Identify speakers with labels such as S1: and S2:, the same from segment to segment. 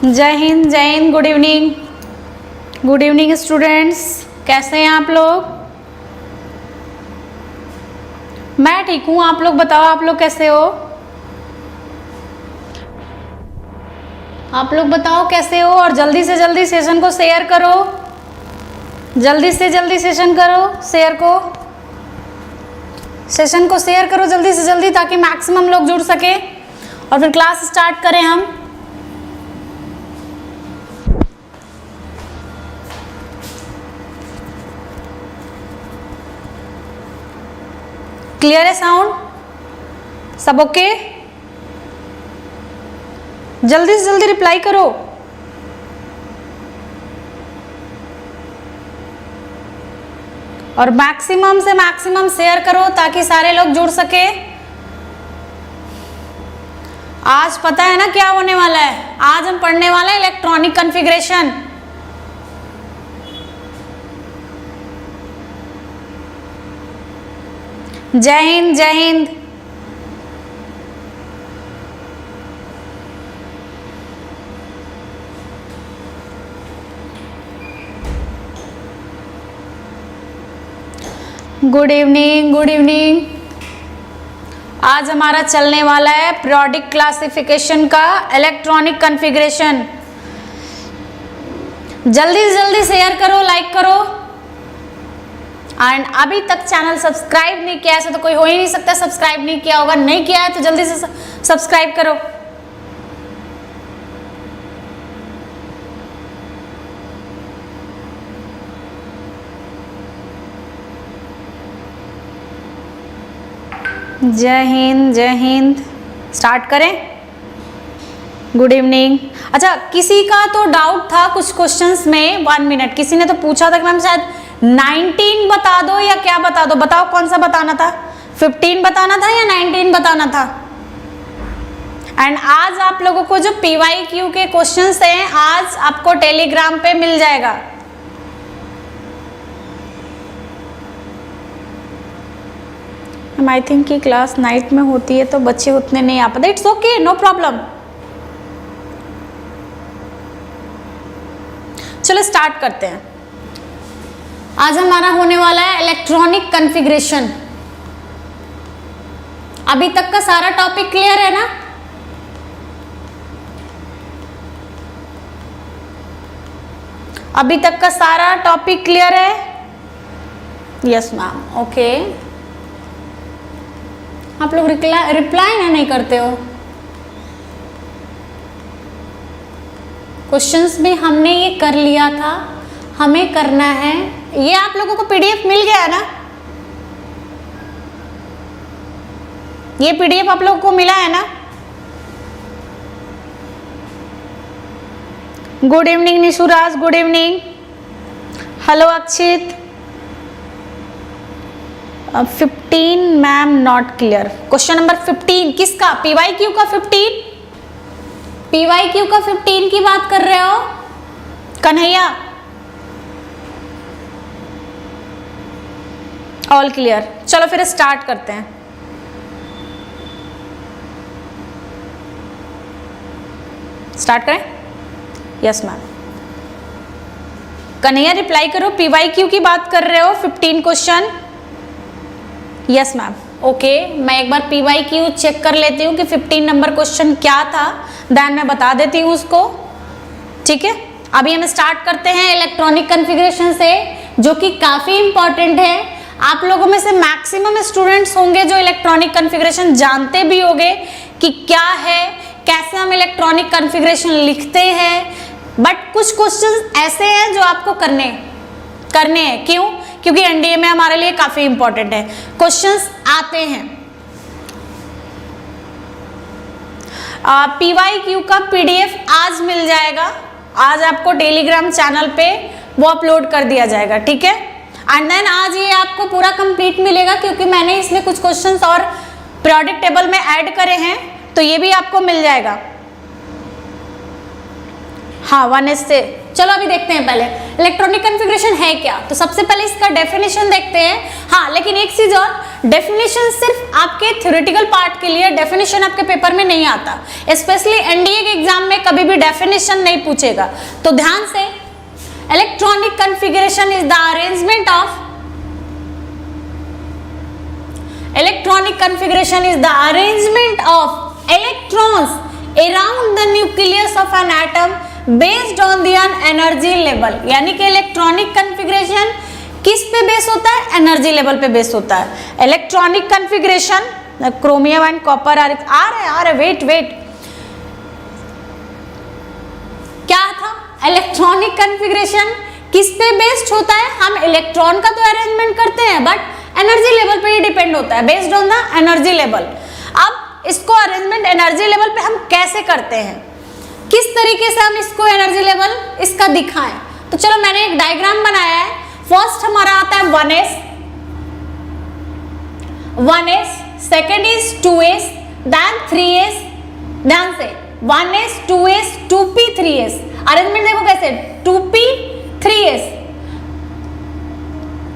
S1: जय Hind, good evening. Good evening students, कैसे हैं आप लोग? मैं ठीक हूँ, आप लोग बताओ, आप लोग कैसे हो? आप लोग बताओ कैसे हो? और जल्दी से जल्दी सेशन को शेयर करो, जल्दी से जल्दी सेशन करो, शेयर को, सेशन को शेयर करो जल्दी से जल्दी, ताकि मैक्सिमम लोग जुड़ सके और फिर क्लास स्टार्ट करें हम। क्लियर है साउंड? सब ओके? जल्दी से जल्दी रिप्लाई करो। और मैक्सिमम से मैक्सिमम शेयर करो ताकि सारे लोग जुड़ सके। आज पता है ना क्या होने वाला है? आज हम पढ़ने वाले हैं इलेक्ट्रॉनिक कॉन्फ़िगरेशन। जय हिंद, जय Hind. Good evening, good evening. आज हमारा चलने वाला है पीरियोडिक क्लासिफिकेशन का इलेक्ट्रॉनिक कॉन्फ़िगरेशन। जल्दी से जल्दी शेयर करो, लाइक करो। एंड अभी तक चैनल सब्सक्राइब नहीं किया है, ऐसा तो कोई हो ही नहीं सकता सब्सक्राइब नहीं किया होगा। नहीं किया है तो जल्दी से सब्सक्राइब करो। जय हिंद, जय हिंद। स्टार्ट करें? Good evening. अच्छा, किसी का तो डाउट था कुछ क्वेश्चंस में, 1 मिनट, किसी ने तो पूछा था कि मैम शायद 19 बता दो या क्या बता दो। बताओ कौन सा बताना था? 15 बताना था या 19 बताना था? एंड आज आप लोगों को जो PYQ के क्वेश्चंस हैं आज आपको टेलीग्राम पे मिल जाएगा। आई थिंक कि क्लास नाइट में होती है तो बच्चे उतने नहीं आ पाते। It's okay, no problem. चलो स्टार्ट करते हैं। आज हमारा होने वाला है इलेक्ट्रॉनिक कॉन्फ़िगरेशन। अभी तक का सारा टॉपिक क्लियर है ना? अभी तक का सारा टॉपिक क्लियर है? Yes ma'am, okay. आप लोग रिप्लाई नहीं करते हो। क्वेश्चंस भी हमने ये कर लिया था, हमें करना है। ये आप लोगों को PDF मिल गया ना? ये PDF आप लोगों को मिला है ना? Good evening Nishuraj, good evening. Hello Akshit. 15 ma'am not clear. Question number 15 किसका? PYQ का 15? PYQ का 15 की बात कर रहे हो कन्हैया? All clear. चलो फिर स्टार्ट करते हैं। स्टार्ट करें? Yes ma'am. कन्हैया रिप्लाई करो। PYQ की बात कर रहे हो 15 क्वेश्चन? Yes ma'am, okay. मैं एक बार PYQ चेक कर लेती हूँ कि 15 नंबर क्वेश्चन क्या था, देन मैं बता देती हूँ उसको। ठीक है, अभी हम स्टार्ट करते हैं इलेक्ट्रॉनिक कॉन्फ़िगरेशन से, जो कि काफ़ी इंपॉर्टेंट है। आप लोगों में से मैक्सिमम स्टूडेंट्स होंगे जो इलेक्ट्रॉनिक कॉन्फ़िगरेशन जानते भी होंगे कि क्या है, कैसे हम इलेक्ट्रॉनिक कॉन्फ़िगरेशन लिखते हैं। बट कुछ क्वेश्चन ऐसे हैं जो आपको करने हैं। क्यों? क्योंकि NDA में हमारे लिए काफी इंपॉर्टेंट है, क्वेश्चंस आते हैं। PYQ का PDF आज मिल जाएगा। आज आपको टेलीग्राम चैनल पे वो अपलोड कर दिया जाएगा। ठीक है, एंड देन आज ये आपको पूरा कंप्लीट मिलेगा, क्योंकि मैंने इसमें कुछ क्वेश्चंस और पीरियोडिक टेबल में ऐड करे हैं, तो ये भी आपको मिल जाएगा। हाँ, 1 से चलो अभी देखते हैं पहले इलेक्ट्रॉनिक कॉन्फ़िगरेशन है क्या। तो सबसे पहले इसका डेफिनेशन देखते हैं। हाँ, लेकिन एक चीज और, डेफिनेशन सिर्फ आपके थ्योरेटिकल पार्ट के लिए, डेफिनेशन आपके पेपर में नहीं आता। स्पेशली एनडीए के एग्जाम में कभी भी डेफिनेशन नहीं पूछेगा। तो ध्यान से, electronic configuration is the arrangement of electronic configuration is the arrangement of electrons around the nucleus of an atom based on the energy level। यानी कि इलेक्ट्रॉनिक कॉन्फ़िगरेशन किस पे बेस होता है? एनर्जी लेवल पे बेस होता है। Electronic configuration, chromium and copper आ रहे वेट क्या था? इलेक्ट्रॉनिक कॉन्फ़िगरेशन किस पे बेस्ड होता है? हम इलेक्ट्रॉन का तो अरेंजमेंट करते हैं बट एनर्जी लेवल पे ही डिपेंड होता है, based on the energy level. अब इसको अरेंजमेंट एनर्जी लेवल पे हम कैसे करते हैं, किस तरीके से हम इसको एनर्जी लेवल इसका दिखाएं? तो चलो मैंने एक डायग्राम बनाया है। फर्स्ट हमारा आता है 1s, second is 2s, then 3s, ध्यान से 1s 2s 2p 3s। Arrangement देखो कैसे, 2p 3s,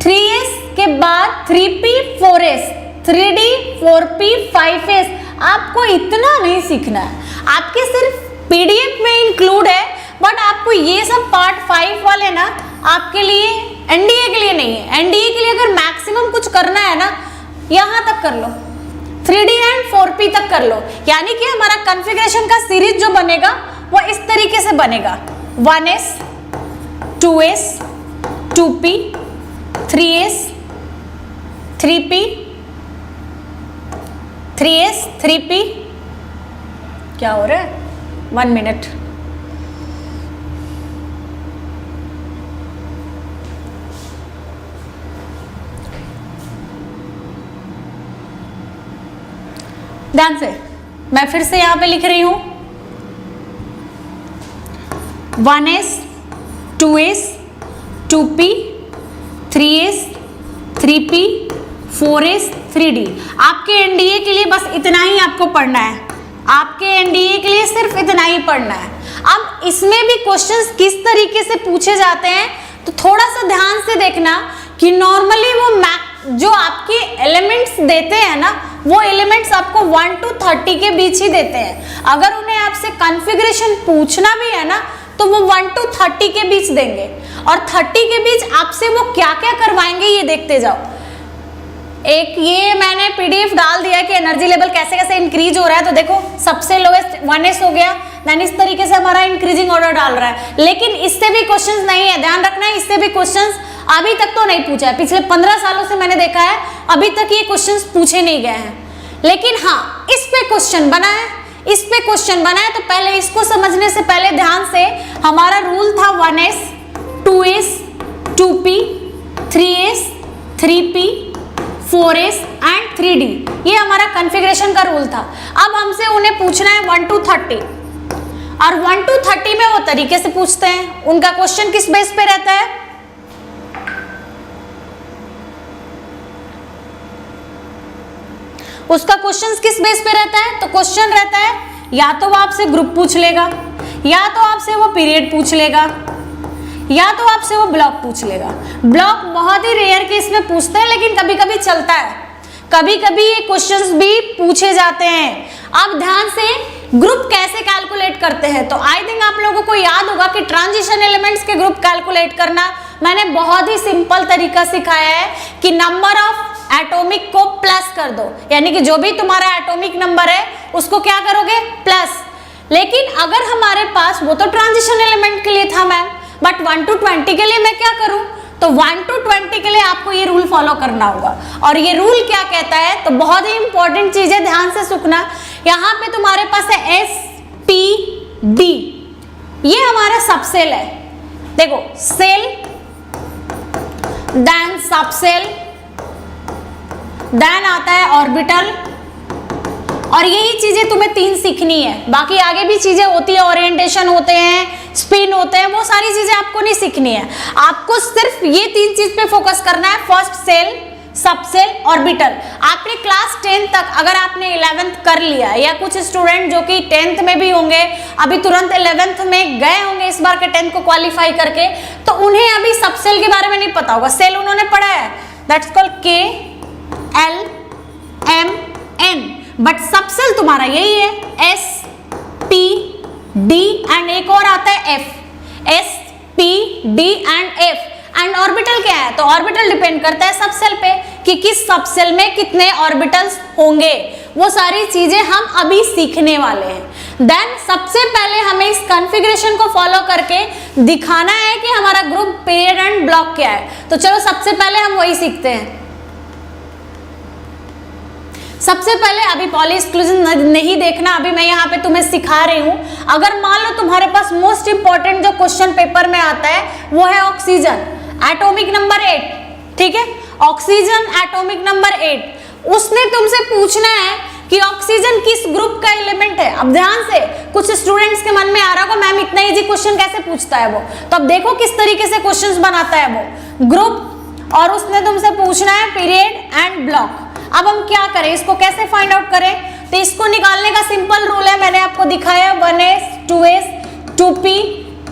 S1: 3s के बाद 3p 4s, 3d 4p 5s। आपको इतना नहीं सीखना है, आपके सिर्फ पीडीएफ में इंक्लूड है, बट आपको ये सब पार्ट 5 वाले ना आपके लिए, एनडीए के लिए नहीं है। एनडीए के लिए अगर मैक्सिमम कुछ करना है ना, यहाँ तक कर लो, 3d एंड 4p तक कर लो। यानी कि हमारा कॉन्फ़िगरेशन का सीरीज जो बनेगा वो इस तरीके से बनेगा, 1s 2s 2p 3s 3p 3s 3p। क्या हो रहा है? 1 मिनट। ध्यान से, मैं फिर से यहां पे लिख रही हूं 1s 2s 2p 3s 3p 4s 3d। आपके एनडीए के लिए बस इतना ही आपको पढ़ना है, आपके एनडीए के लिए सिर्फ इतना ही पढ़ना है। अब इसमें भी क्वेश्चंस किस तरीके से पूछे जाते हैं तो थोड़ा सा ध्यान से देखना कि नॉर्मली वो जो आपके एलिमेंट्स देते हैं ना, वो एलिमेंट्स आपको 1 to 30 के बीच ही देते हैं। अगर उन्हें आपसे कॉन्फ़िगरेशन पूछना भी है ना तो वो 1 to 30 के बीच देंगे, और 30 के बीच आपसे वो क्या क्या करवाएंगे ये देखते जाओ। एक ये मैंने पीडीएफ डाल दिया है कि एनर्जी लेवल कैसे कैसे इंक्रीज हो रहा है। तो देखो सबसे लोएस्ट 1s हो गया, देन इस तरीके से हमारा इंक्रीजिंग ऑर्डर डाल रहा है। लेकिन इससे भी क्वेश्चंस नहीं है, ध्यान रखना है, इससे भी क्वेश्चंस अभी तक तो नहीं पूछा है। पिछले 15 सालों से मैंने देखा है अभी तक ये क्वेश्चंस पूछे नहीं गए हैं। लेकिन हाँ, इस पे क्वेश्चन बना है, इस पे क्वेश्चन बना है। तो पहले इसको समझने से पहले ध्यान से, हमारा रूल था 1s 2s 2p 3s 3p 4s and 3d। ये हमारा कॉन्फ़िगरेशन का रूल था। अब हमसे उन्हें पूछना है 1 to 30, और 1 to 30 में वो तरीके से पूछते हैं। उनका क्वेश्चन किस बेस पे रहता है? उसका क्वेश्चन किस बेस पे रहता है? तो क्वेश्चन रहता है या तो वो आपसे ग्रुप पूछ लेगा, या तो आपसे वो पीरियड पूछ लेगा, या तो आपसे वो ब्लॉक पूछ लेगा। ब्लॉक बहुत ही रेयर केस में पूछते हैं, लेकिन कभी कभी चलता है, कभी कभी ये क्वेश्चंस भी पूछे जाते हैं। अब ध्यान से, ग्रुप कैसे कैलकुलेट करते हैं? तो आई थिंक आप लोगों को याद होगा कि ट्रांजिशन एलिमेंट्स के ग्रुप कैलकुलेट करना मैंने बहुत ही सिंपल तरीका सिखाया है कि नंबर ऑफ एटॉमिक को प्लस कर दो, यानी कि जो भी तुम्हारा एटॉमिक नंबर है उसको क्या करोगे? प्लस। लेकिन अगर हमारे पास, वो तो ट्रांजिशन एलिमेंट के लिए था मैम, बट 1 to 20 के लिए मैं क्या करूं? तो 1 to 20 के लिए आपको ये रूल फॉलो करना होगा। और ये रूल क्या कहता है? तो बहुत ही इंपॉर्टेंट चीज है, ध्यान से सुनना। यहाँ पे तुम्हारे पास है SPD, ये हमारा सबसेल है। देखो, सेल, देन सबसेल, देन आता है ऑर्बिटल, और यही चीजें तुम्हें 3 सीखनी है। बाकी आगे भी चीजें होती है, ओरिएंटेशन होते हैं, स्पिन होते हैं, वो सारी चीजें आपको नहीं सीखनी है। आपको सिर्फ ये 3 चीज पे फोकस करना है। First shell, subshell orbital. आपने क्लास 10 तक अगर आपने 11th कर लिया, या कुछ स्टूडेंट जो कि 10th में भी होंगे, अभी तुरंत 11th में गए होंगे इस बार के 10th को क्वालिफाई करके, तो उन्हें अभी सबसेल के बारे में नहीं पता होगा। सेल उन्होंने पढ़ा है, that's called KLMN, but subshell तुम्हारा यही है SPD एंड एक और आता है F, SPD and F। And orbital क्या है? तो ऑर्बिटल डिपेंड करता है सबसेल पे कि किस सबसेल में कितने ऑर्बिटल्स होंगे। वो सारी चीजें हम अभी सीखने वाले हैं। देन सबसे पहले हमें इस कॉन्फ़िगरेशन को फॉलो करके दिखाना है कि हमारा ग्रुप, पीरियड एंड ब्लॉक क्या है। तो चलो सबसे पहले हम वही सीखते हैं। सबसे पहले अभी पॉली एक्सक्लूजन नहीं देखना, अभी मैं यहाँ पे तुम्हें सिखा रही हूँ। अगर मान लो तुम्हारे पास मोस्ट इंपॉर्टेंट जो क्वेश्चन पेपर में आता है वो है ऑक्सीजन, एटॉमिक नंबर 8, ठीक है, ऑक्सीजन एटॉमिक नंबर 8, उसने तुमसे पूछना है कि ऑक्सीजन किस ग्रुप का एलिमेंट है। अब ध्यान से, कुछ स्टूडेंट्स के मन में आ रहा होगा मैम इतना इजी क्वेश्चन कैसे पूछता है वो, तो अब देखो किस तरीके से क्वेश्चंस बनाता है वो। ग्रुप और उसने तुमसे पूछना है पीरियड एंड ब्लॉक। अब हम क्या करें, इसको कैसे फाइंड आउट करें? तो इसको निकालने का सिंपल रूल है, मैंने आपको दिखाया, 1s 2s 2p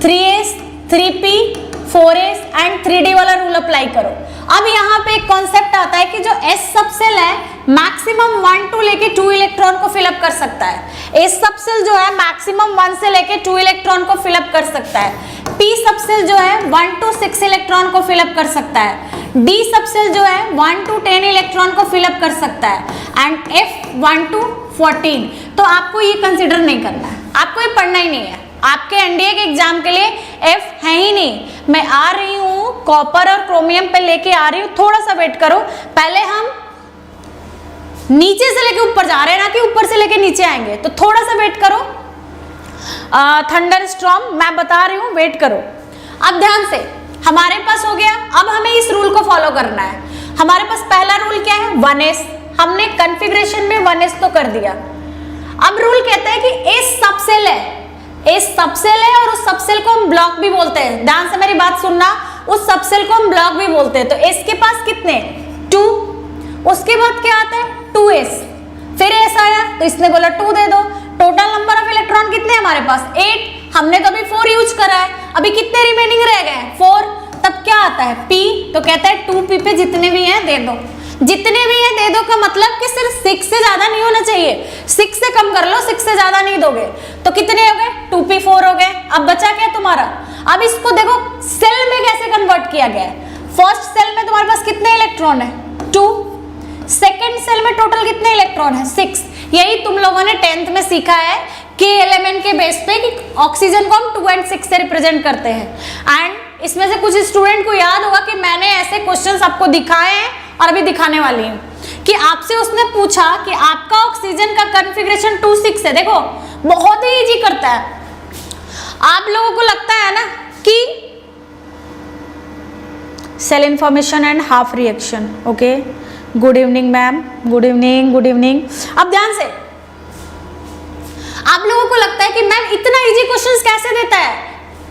S1: 3s 3p 4s and 3d वाला रूल अप्लाई करो। अब यहाँ पे एक कॉन्सेप्ट आता है कि जो s सबसेल है मैक्सिमम 1 to लेके 2 इलेक्ट्रॉन को फिलअप कर सकता है। s सबसेल जो है मैक्सिमम 1 से लेके 2 इलेक्ट्रॉन को फिलअप कर सकता है। p सबसेल जो है 1 to 6 इलेक्ट्रॉन को फिलअप कर सकता है। d सबसेल जो है 1 to 10 इलेक्ट्रॉन को फिलअप कर सकता है। And f 1 to 14। तो आपको ये कंसिडर नहीं करना है, आपको ये पढ़ना ही नहीं है। आपके एनडीए के एग्जाम के लिए f है ही नहीं। मैं आ रही हूँ कॉपर और क्रोमियम पे लेके आ रही हूँ, थोड़ा सा वेट करो। पहले हम नीचे से लेके ऊपर जा रहे हैं ना कि ऊपर से लेके नीचे आएंगे, तो थोड़ा सा वेट करो। थंडर स्टॉर्म मैं बता रही हूँ, वेट करो। अब ध्यान से, हमारे पास हो गया, अब हमें इस रूल को फॉलो करना है। हमारे पास पहला रूल क्या है? 1s। हमने कॉन्फ़िगरेशन में 1s तो कर दिया। अब रूल कहता है कि s सबसेल है, s सबसेल है और उस सबसेल को हम ब्लॉक भी बोलते हैं। ध्यान से मेरी बात सुनना, उस सबसेल को हम ब्लॉक भी बोलते हैं। तो s के पास कितने? 2। उसके बाद क्या आता है? 2s, फिर s आया तो इसने बोला 2 दे दो। टोटल नंबर ऑफ इलेक्ट्रॉन कितने हैं हमारे पास? 8। हमने तो अभी 4 यूज करा है, अभी कितने रिमेनिंग रह गए हैं? 4। तब क्या आता है? p। तो कहता है 2p पे जितने भी हैं दे दो, जितने भी हैं दे दो का मतलब कि सिर्फ 6 से ज्यादा नहीं होना चाहिए। 6 से कम कर लो, 6 से ज्यादा नहीं दोगे। तो कितने हो गए? 2p4 हो गए। अब बचा क्या तुम्हारा? अब इसको देखो सेल में कैसे कन्वर्ट किया गया है। फर्स्ट सेल में तुम्हारे पास कितने इलेक्ट्रॉन है? 2। सेकेंड सेल में टोटल कितने इलेक्ट्रॉन है? 6। यही तुम लोगों ने 10th में सीखा है के एलिमेंट के बेस पे कि ऑक्सीजन को हम 2 और 6 से रिप्रेजेंट करते हैं। एंड इसमें से कुछ स्टूडेंट को याद होगा कि मैंने ऐसे क्वेश्चंस आपको दिखाए हैं और अभी दिखाने वाली हूँ कि आपसे उसने पूछा कि आपका ऑक्सीजन का कॉन्फ़िगरेशन 2-6 है। देखो बहुत ही इजी करता है। आप लोगों को लगता है ना कि cell information and half reaction, okay, good evening ma'am, good evening, good evening. अब ध्यान से, आप लोगों को लगता है कि मैम इतना इजी क्वेश्चंस कैसे देता है,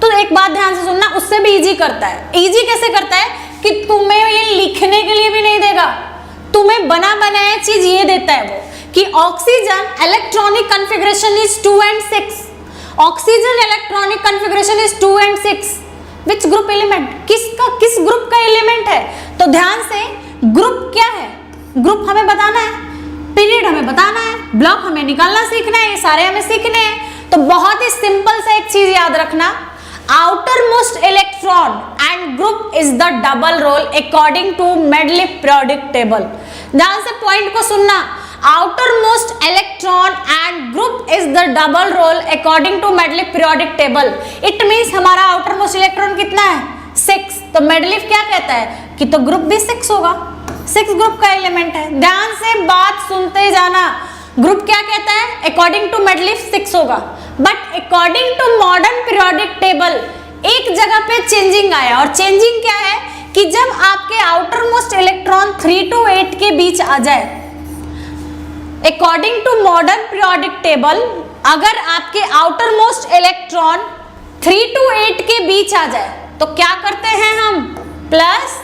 S1: तो एक बात ध्यान से सुनना, उससे भी इजी करता है। इजी कैसे करता है कि तुम्हें ये लिखने के लिए भी नहीं देगा, तुम्हें बना बनाया चीज ये देता है वो कि oxygen electronic configuration is 2 and 6। Oxygen electronic configuration is 2 and 6। Which group element, किस ग्रुप का एलिमेंट है? तो ध्यान से, ग्रुप क्या है? ग्रुप हमें बताना है, पीरियड हमें बताना है, ब्लॉक हमें निकालना सीखना है, ये सारे हमें सीखने हैं। तो बहुत ही सिंपल सा एक चीज याद रखना, outermost electron and group is the double role according to Mendeleev periodic table. ध्यान से पॉइंट को सुनना, outermost electron and group is the double role according to Mendeleev periodic table. It means हमारा outermost electron कितना है? 6। तो मेडलीफ क्या कहता है कि तो ग्रुप भी 6 होगा, 6 ग्रुप का एलिमेंट है। ध्यान से बात सुनते जाना, ग्रुप क्या कहता है? अकॉर्डिंग टू मेडलीफ 6 होगा, but according to modern periodic table एक जगह पे चेंजिंग आया। और चेंजिंग क्या है कि जब आपके आउटर मोस्ट इलेक्ट्रॉन 3 to 8 के बीच आ जाए, according to modern periodic table अगर आपके आउटर मोस्ट इलेक्ट्रॉन 3 to 8 के बीच आ जाए तो क्या करते हैं हम? +10।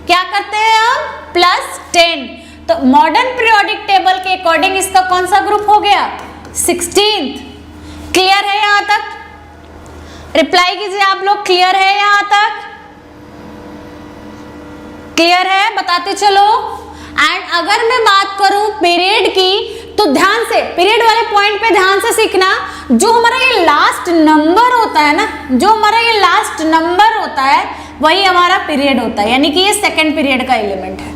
S1: क्या करते हैं हम, +10। तो मॉडर्न पीरियोडिक टेबल के अकॉर्डिंग इसका कौन सा ग्रुप हो गया, 16th। क्लियर है यहां तक? रिप्लाई कीजिए आप लोग, क्लियर है यहां तक? क्लियर है, बताते चलो। एंड अगर मैं बात करूं पीरियड की, तो ध्यान से पीरियड वाले पॉइंट पे ध्यान से सीखना। जो हमारा ये लास्ट नंबर होता है ना, जो हमारा ये लास्ट नंबर होता है वही हमारा पीरियड होता है, यानी कि ये सेकंड पीरियड का एलिमेंट है।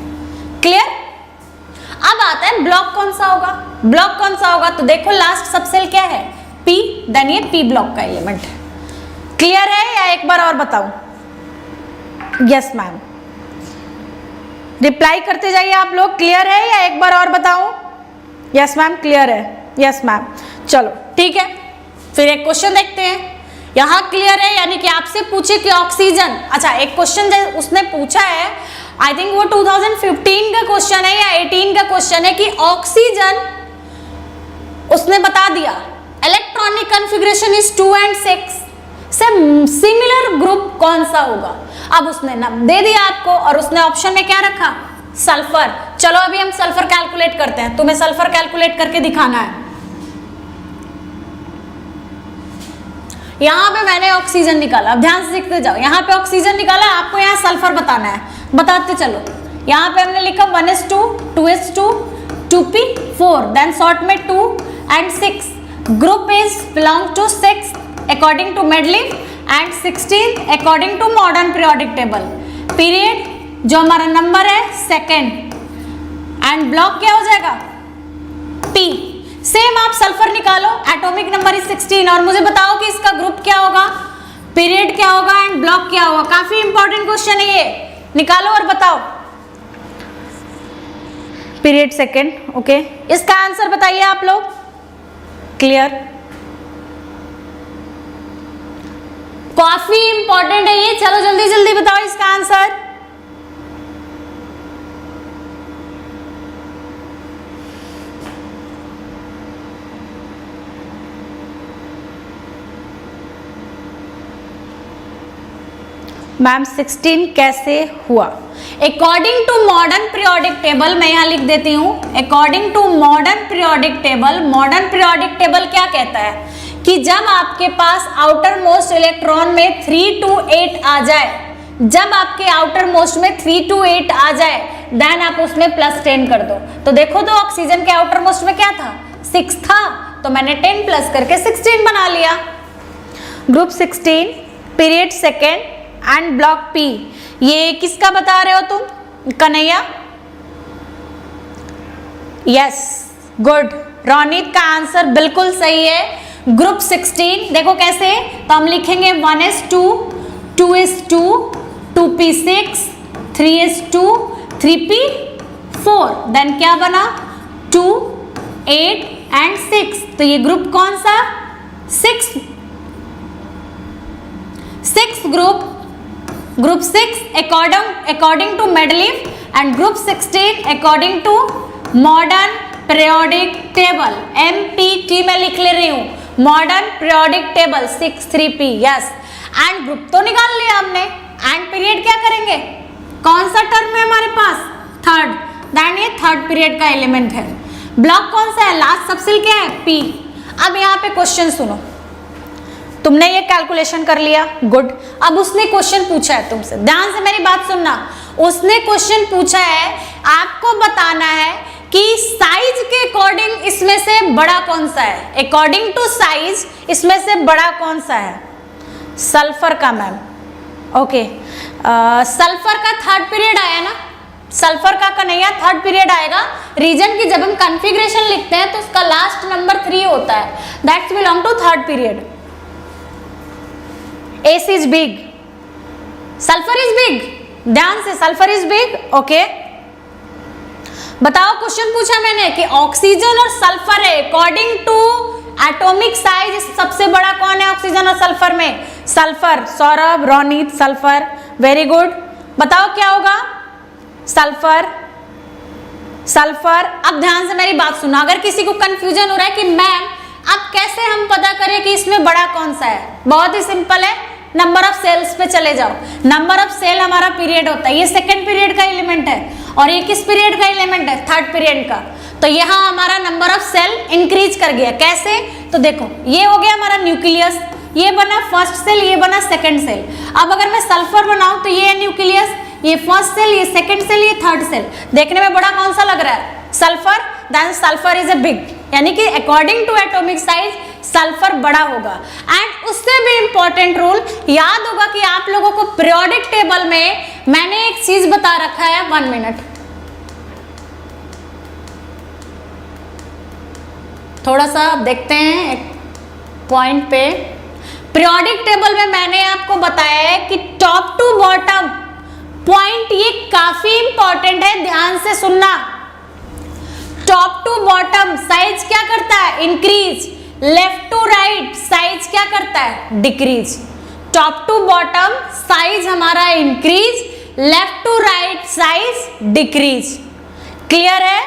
S1: क्लियर? अब आता है ब्लॉक कौन सा होगा, ब्लॉक कौन सा होगा? तो देखो लास्ट सबसेल क्या है, P, देन ये P ब्लॉक का एलिमेंट है। क्लियर है या एक बार और बताऊं? यस मैम, रिप्लाई करते जाइए आप लोग। क्लियर है या एक बार और बताऊं? यस मैम, क्लियर है। यस मैम, चलो ठीक है, फिर एक क्वेश्चन देखते हैं। यहाँ क्लियर है, यानी कि आपसे पूछे कि ऑक्सीजन, अच्छा एक क्वेश्चन उसने पूछा है, आई थिंक वो 2015 का क्वेश्चन है या 18 का क्वेश्चन है, कि ऑक्सीजन उसने बता दिया इलेक्ट्रॉनिक कॉन्फ़िगरेशन इज 2 and 6 से सिमिलर ग्रुप कौन सा होगा। अब उसने नाम दे दिया आपको और उसने ऑप्शन में क्या रखा, सल्फर। चलो अभी हम सल्फर कैलकुलेट करते हैं, तुम्हें सल्फर कैलकुलेट करके दिखाना है। यहां पे मैंने ऑक्सीजन निकाला, अब ध्यान से सीखते जाओ। यहां पे ऑक्सीजन निकाला, आपको यहां सल्फर बताना है, बताते चलो। यहां पे हमने लिखा 1s2, 2s2, 2p4, then short में 2 and 6। Group is belong to 6 according to Mendeleev and 16 according to modern periodic table. Period जो हमारा नंबर है सेकेंड, एंड ब्लॉक क्या हो जाएगा, P। सेम आप सल्फर निकालो, एटॉमिक नंबर इज 16 और मुझे बताओ कि इसका ग्रुप क्या होगा, पीरियड क्या होगा एंड ब्लॉक क्या होगा। काफी इंपॉर्टेंट क्वेश्चन है ये, निकालो और बताओ। पीरियड सेकेंड, ओके, इसका आंसर बताइए आप लोग। क्लियर? काफी इंपॉर्टेंट है ये, चलो जल्दी जल्दी बताओ इसका आंसर। मैम 16 कैसे हुआ? According to modern periodic table, मैं यहां लिख देती हूं, according to modern periodic table. Modern periodic table क्या कहता है कि जब आपके पास आउटर मोस्ट इलेक्ट्रॉन में 3 to 8 आ जाए, जब आपके आउटर मोस्ट में 3 to 8 आ जाए, देन आप उसमें +10 कर दो। तो देखो तो ऑक्सीजन के आउटर मोस्ट में क्या था, 6 था, तो मैंने 10 प्लस करके 16 बना लिया। Group 16, period second and block P। ये किसका बता रहे हो तुम, कन्हैया? Yes, good. रोनित का आंसर बिल्कुल सही है, ग्रुप 16। देखो कैसे, तो हम लिखेंगे 1s2, 2s2, 2p6, 3s2, 3p4, then क्या बना 2, 8 एंड 6। तो ये ग्रुप कौन सा, 6 group 6 according to Mendeleev and group 16 according to modern periodic table. MPT में लिख ले रही हूं, modern periodic table 6-3p। Yes, and group तो निकाल लिया हमने, एंड पीरियड क्या करेंगे, कौन सा टर्म है हमारे पास, थर्ड, दैन ये थर्ड पीरियड का एलिमेंट है। ब्लॉक कौन सा है, लास्ट सबसेल क्या है, P। अब यहाँ पे क्वेश्चन सुनो, तुमने ये कैलकुलेशन कर लिया, गुड। अब उसने क्वेश्चन पूछा है तुमसे, ध्यान से मेरी बात सुनना। उसने क्वेश्चन पूछा है, आपको बताना है कि साइज के अकॉर्डिंग इसमें से बड़ा कौन सा है, अकॉर्डिंग टू साइज इसमें से बड़ा कौन सा है, सल्फर का मैम। ओके, सल्फर का थर्ड पीरियड आया ना, सल्फर का कन्हैया थर्ड पीरियड आएगा। रीजन की जब हम कॉन्फ़िगरेशन लिखते हैं तो उसका लास्ट नंबर 3 होता है, that's belong to third period. S is big, sulphur is big, ध्यान से, सल्फर इज बिग। ओके, बताओ, क्वेश्चन पूछा मैंने कि ऑक्सीजन और सल्फर है, अकॉर्डिंग टू एटॉमिक साइज सबसे बड़ा कौन है ऑक्सीजन और सल्फर में, sulphur. Saurabh, Ronit, sulphur, very good. बताओ क्या होगा, सल्फर, सल्फर। अब ध्यान से मेरी बात सुनो, अगर किसी को कंफ्यूजन हो रहा है कि मैम अब कैसे हम पता करें कि इसमें बड़ा कौन सा है, बहुत ही सिंपल है, नंबर ऑफ सेल्स पे चले जाओ। नंबर ऑफ सेल हमारा पीरियड होता है, ये सेकंड पीरियड का एलिमेंट है और ये किस पीरियड का एलिमेंट है, थर्ड पीरियड का। तो यहाँ हमारा नंबर ऑफ सेल इंक्रीज कर गया। कैसे, तो देखो ये हो गया हमारा न्यूक्लियस, ये बना फर्स्ट सेल, ये बना सेकंड सेल। अब अगर मैं सल्फर बनाऊं तो ये है न्यूक्लियस, ये फर्स्ट सेल, ये सेकंड सेल, ये थर्ड सेल। देखने में बड़ा कौन सा लग रहा है, sulphur, then sulphur is a big, यानी कि according to atomic size sulphur बड़ा होगा। एंड उससे भी इंपॉर्टेंट रूल याद होगा कि आप लोगों को पीरियोडिक टेबल में मैंने एक चीज बता रखा है, 1 मिनट, थोड़ा सा देखते हैं एक पॉइंट पे। पीरियोडिक टेबल में मैंने आपको बताया है कि टॉप टू बॉटम पॉइंट, ये काफी इंपॉर्टेंट है, ध्यान से सुनना। टॉप टू बॉटम साइज क्या करता है, increase, left to right size क्या करता है, decrease. Top to bottom size हमारा increase, left to right size decrease. Clear है,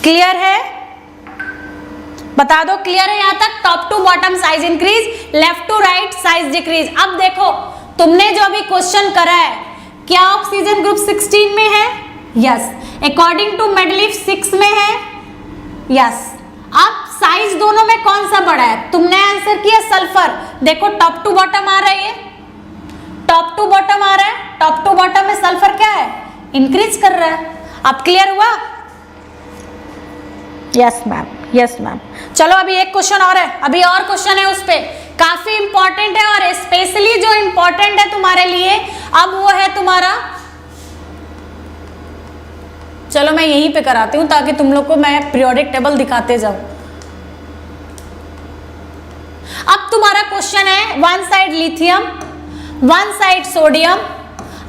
S1: क्लियर है, बता दो क्लियर है यहां तक। Top to bottom size increase, left to right size decrease. अब देखो तुमने जो अभी क्वेश्चन करा है, क्या ऑक्सीजन ग्रुप 16 में है, यस। अकॉर्डिंग टू मेडलीफ 6 में है, यस। अब साइज दोनों में कौन सा बड़ा है, तुमने आंसर किया सल्फर। देखो टॉप टू बॉटम आ रहा है, ये टॉप टू बॉटम आ रहा है, टॉप टू बॉटम में सल्फर क्या है, इंक्रीज कर रहा है। अब क्लियर हुआ, यस मैम, यस मैम। चलो अभी एक क्वेश्चन और है, अभी और क्वेश्चन है उस पे, काफी इंपॉर्टेंट है और स्पेशली जो इंपॉर्टेंट है तुम्हारे लिए अब वो है तुम्हारा, चलो मैं यहीं पे कराती हूं ताकि तुम लोग को मैं पीरियोडिक टेबल दिखाते जाऊं। अब तुम्हारा क्वेश्चन है, one side lithium, one side sodium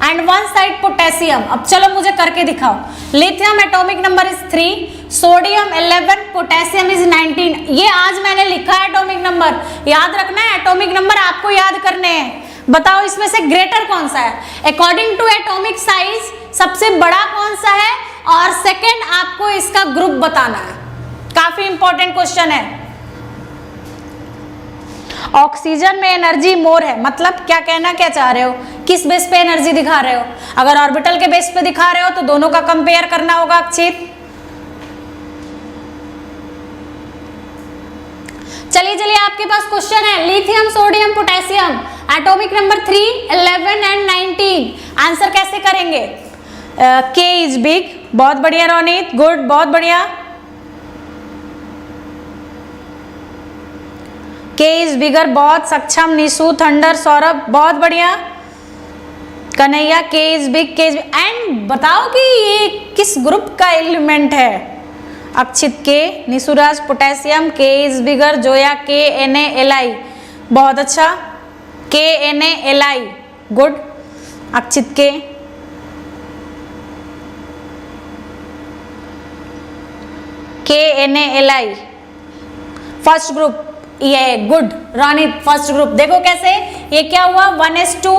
S1: and one side potassium. अब चलो मुझे करके दिखाओ। Lithium atomic number is 3, sodium 11, potassium is 19। ये आज मैंने लिखा है एटॉमिक नंबर, याद रखना है, एटॉमिक नंबर आपको याद करने हैं। बताओ इसमें से ग्रेटर कौन सा है, अकॉर्डिंग टू एटॉमिक साइज सबसे बड़ा कौन सा है, और सेकंड आपको इसका ग्रुप बताना है। काफी इंपॉर्टेंट क्वेश्चन है। ऑक्सीजन में एनर्जी मोर है, मतलब क्या कहना क्या चाह रहे हो, किस बेस पे एनर्जी दिखा रहे हो। अगर ऑर्बिटल के बेस पे दिखा रहे हो तो दोनों का कंपेयर करना होगा अक्षित। चलिए चलिए आपके पास क्वेश्चन है, lithium sodium potassium atomic number 3, 11 and 19। Answer कैसे करेंगे, के इज बिग, बहुत बढ़िया रोनित, गुड, बहुत बढ़िया। के इज बिगर, बहुत सक्षम, निशु, थंडर, सौरभ, बहुत बढ़िया। कन्हैया, के इज बिग, के इज, एंड बताओ कि ये किस ग्रुप का एलिमेंट है। अक्षित के, निशुराज पोटेशियम, के इज बिगर, जोया KNaLi, बहुत अच्छा, KNaLi, गुड। अक्षित के, KNaLi फर्स्ट ग्रुप, ये गुड। रानित फर्स्ट ग्रुप, देखो कैसे ये क्या हुआ, 1s2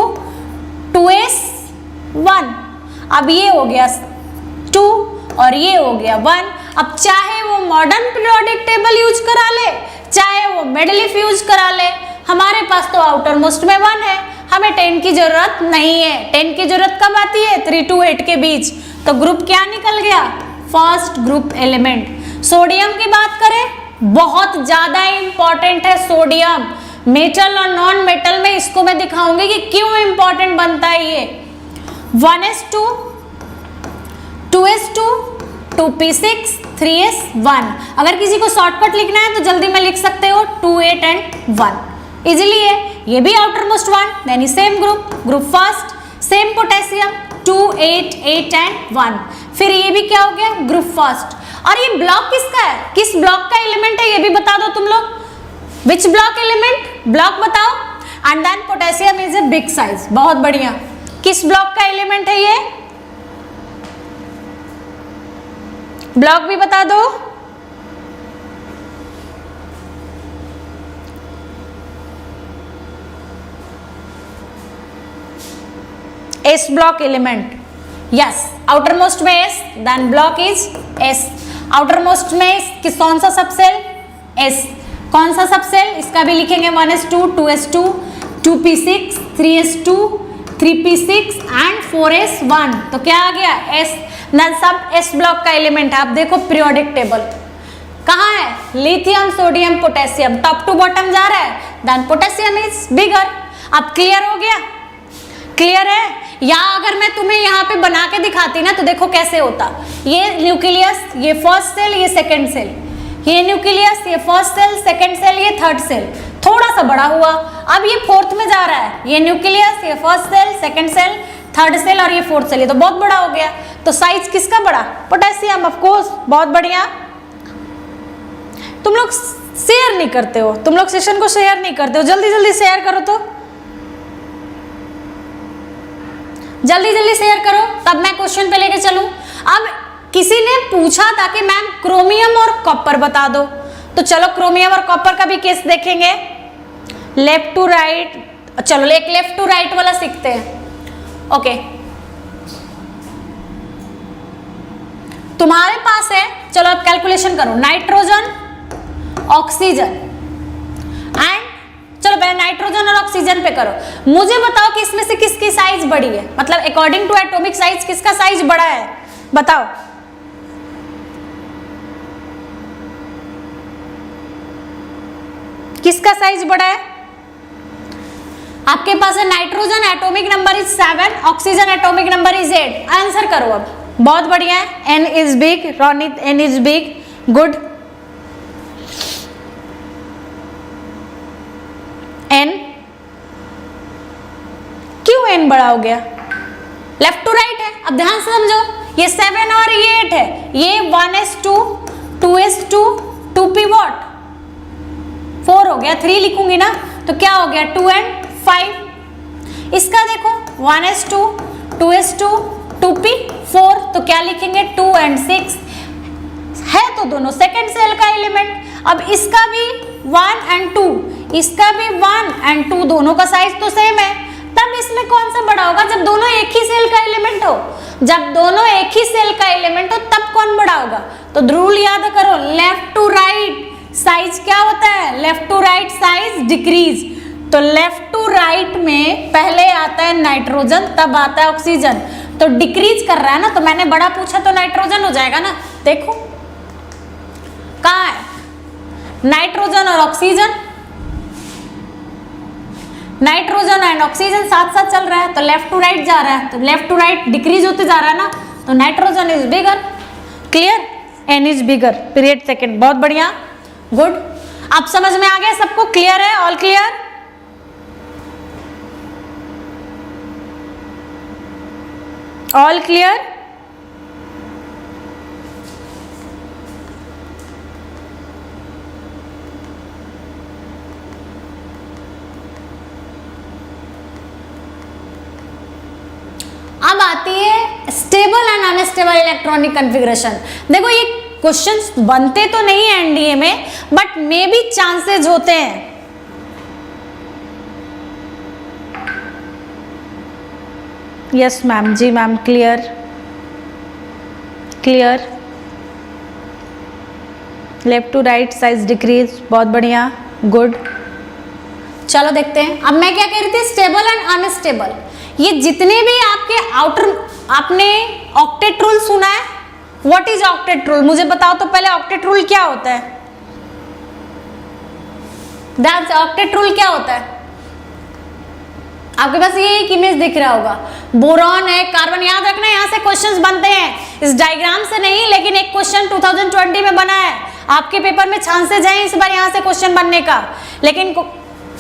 S1: 2s1। अब ये हो गया 2 और ये हो गया 1। अब चाहे वो मॉडर्न पीरियोडिक टेबल यूज करा ले, चाहे वो मेडलीफ यूज करा ले, हमारे पास तो आउटर मोस्ट में 1 है, हमें 10 की जरूरत नहीं है। 10 की जरूरत कब आती है, 3 to 8 के बीच। तो ग्रुप क्या निकल गया, फर्स्ट ग्रुप एलिमेंट। सोडियम की बात करें, बहुत ज्यादा इंपॉर्टेंट है सोडियम, मेटल और नॉन मेटल में इसको मैं दिखाऊंगी कि क्यों इंपॉर्टेंट बनता है ये। 1s2 2s2 2p6 3s1। अगर किसी को शॉर्टकट लिखना है तो जल्दी में लिख सकते हो 2 8 एंड 1, इजिली है। ये भी आउटर मोस्ट 1, यानी same group, group first, same potassium 2 8 8 and 1। फिर ये भी क्या हो गया, ग्रुप फर्स्ट। और ये ब्लॉक किसका है, किस ब्लॉक का एलिमेंट है, ये भी बता दो तुम लोग। विच ब्लॉक एलिमेंट, ब्लॉक बताओ। And then potassium is a big size, बहुत बढ़िया। किस ब्लॉक का एलिमेंट है ये, ब्लॉक भी बता दो। S block element, yes. Outermost में S, then block is S. Outermost में किस कौन सा सबसेल, एस। कौन सा सब सेल, इसका भी लिखेंगे 1s2, 2s2, 2p6, 3s2, 3p6 and 4s1। तो क्या आ गया, एस। न सब एस ब्लॉक का एलिमेंट है। आप देखो पीरियोडिक टेबल कहाँ है, lithium, sodium, potassium, top to bottom जा रहा है, देन पोटेशियम इज बिगर। अब क्लियर हो गया, क्लियर है। या अगर मैं तुम्हें यहाँ पे बना के दिखाती ना तो देखो कैसे होता, ये न्यूक्लियस, ये फर्स्ट सेल, ये सेकंड सेल, ये न्यूक्लियस, ये फर्स्ट सेल, सेकंड सेल, ये थर्ड सेल, थोड़ा सा बड़ा हुआ। अब ये फोर्थ में जा रहा है, ये न्यूक्लियस, ये first shell, second shell, third shell और ये फोर्थ सेल, ये तो बहुत बड़ा हो गया। तो साइज किसका बड़ा, पोटेशियम, ऑफ कोर्स, बहुत बढ़िया। तुम लोग शेयर नहीं करते हो, तुम लोग सेशन को शेयर नहीं करते हो, जल्दी जल्दी शेयर करो, तो जल्दी जल्दी शेयर करो, तब मैं क्वेश्चन पे लेके चलूं। अब किसी ने पूछा था कि मैम क्रोमियम और कॉपर बता दो, तो चलो क्रोमियम और कॉपर का भी केस देखेंगे, लेफ्ट टू राइट। चलो एक लेफ्ट टू राइट वाला सीखते हैं। ओके, तुम्हारे पास है, चलो अब कैलकुलेशन करो, नाइट्रोजन, ऑक्सीजन एंड, चलो पहले नाइट्रोजन और ऑक्सीजन पे करो। मुझे बताओ कि इसमें से किसकी साइज बड़ी है, मतलब अकॉर्डिंग टू एटॉमिक साइज किसका साइज बड़ा है, बताओ। किसका साइज बड़ा है? आपके पास है nitrogen atomic number is 7, oxygen atomic number is 8। Answer करो अब, बहुत बढ़िया है। N is big, Ronit N is big, good. N, क्यों एन बड़ा हो गया? लेफ्ट टू राइट है। अब ध्यान से समझो, ये 7 और ये 8 है, ये 1s2, 2s2, 2p वॉट 4 हो गया, 3 लिखूंगी ना तो क्या हो गया 2 and 5। इसका देखो 1s2, 2s2, 2p 4, तो क्या लिखेंगे 2 and 6 है, तो दोनों सेकंड सेल का एलिमेंट। अब इसका भी 1 and 2, इसका भी 1 and 2, दोनों का साइज तो सेम है, तब इसमें कौन सा बड़ा होगा? जब दोनों एक ही सेल का एलिमेंट हो, जब दोनों एक ही सेल का एलिमेंट हो तब कौन बड़ा होगा? तो रूल याद करो, लेफ्ट टू राइट साइज क्या होता है, left to right size decrease. तो लेफ्ट टू राइट में पहले आता है नाइट्रोजन, तब आता है ऑक्सीजन, तो डिक्रीज कर रहा है ना, तो मैंने बड़ा पूछा तो नाइट्रोजन हो जाएगा ना। देखो कहाँ है नाइट्रोजन और ऑक्सीजन, नाइट्रोजन एंड ऑक्सीजन साथ साथ चल रहा है, तो लेफ्ट टू राइट जा रहा है, तो लेफ्ट टू राइट डिक्रीज होते जा रहा है ना, तो nitrogen is bigger. Clear, N is bigger, period second, बहुत बढ़िया, गुड। अब समझ में आ गया सबको? क्लियर है, ऑल क्लियर? All clear? अब आती है stable and unstable electronic configuration. देखो ये क्वेश्चंस बनते तो नहीं है एनडीए में, बट मे बी चांसेस होते हैं। यस मैम, जी ma'am, clear clear. Left to right size decrease, बहुत बढ़िया, गुड। चलो देखते हैं। अब मैं क्या कह रही थी, स्टेबल एंड अनस्टेबल, ये जितने भी आपके आउटर, आपने ऑक्टेट रूल सुना है? व्हाट इज ऑक्टेट रूल, मुझे बताओ तो पहले, ऑक्टेट रूल क्या होता है? दैट्स ऑक्टेट रूल क्या होता है? आपके पास ये एक इमेज दिख रहा होगा, बोरॉन है, कार्बन, याद रखना यहाँ से क्वेश्चंस बनते हैं, इस डायग्राम से नहीं, लेकिन एक क्वेश्चन 2020 में बना है, आपके पेपर में चांसेस हैं इस बार यहाँ से क्वेश्चन बनने का। लेकिन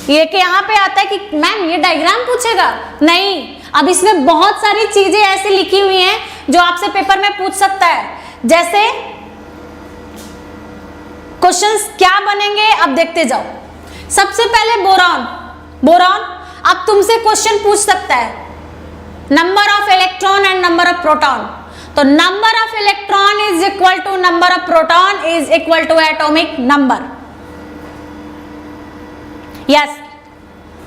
S1: ये कि यहाँ पे आता है कि मैम ये डायग्राम पूछेगा, नहीं, अब इसमें बहुत सारी चीजें ऐसी लिखी हुई हैं जो आपसे पेपर में पूछ सकता है। जैसे क्वेश्चंस क्या बनेंगे, अब देखते जाओ। सबसे पहले बोरॉन, बोरॉन अब तुमसे क्वेश्चन पूछ सकता है number of electron and number of proton, तो number of electron is equal to number of proton is equal to atomic number. Yes,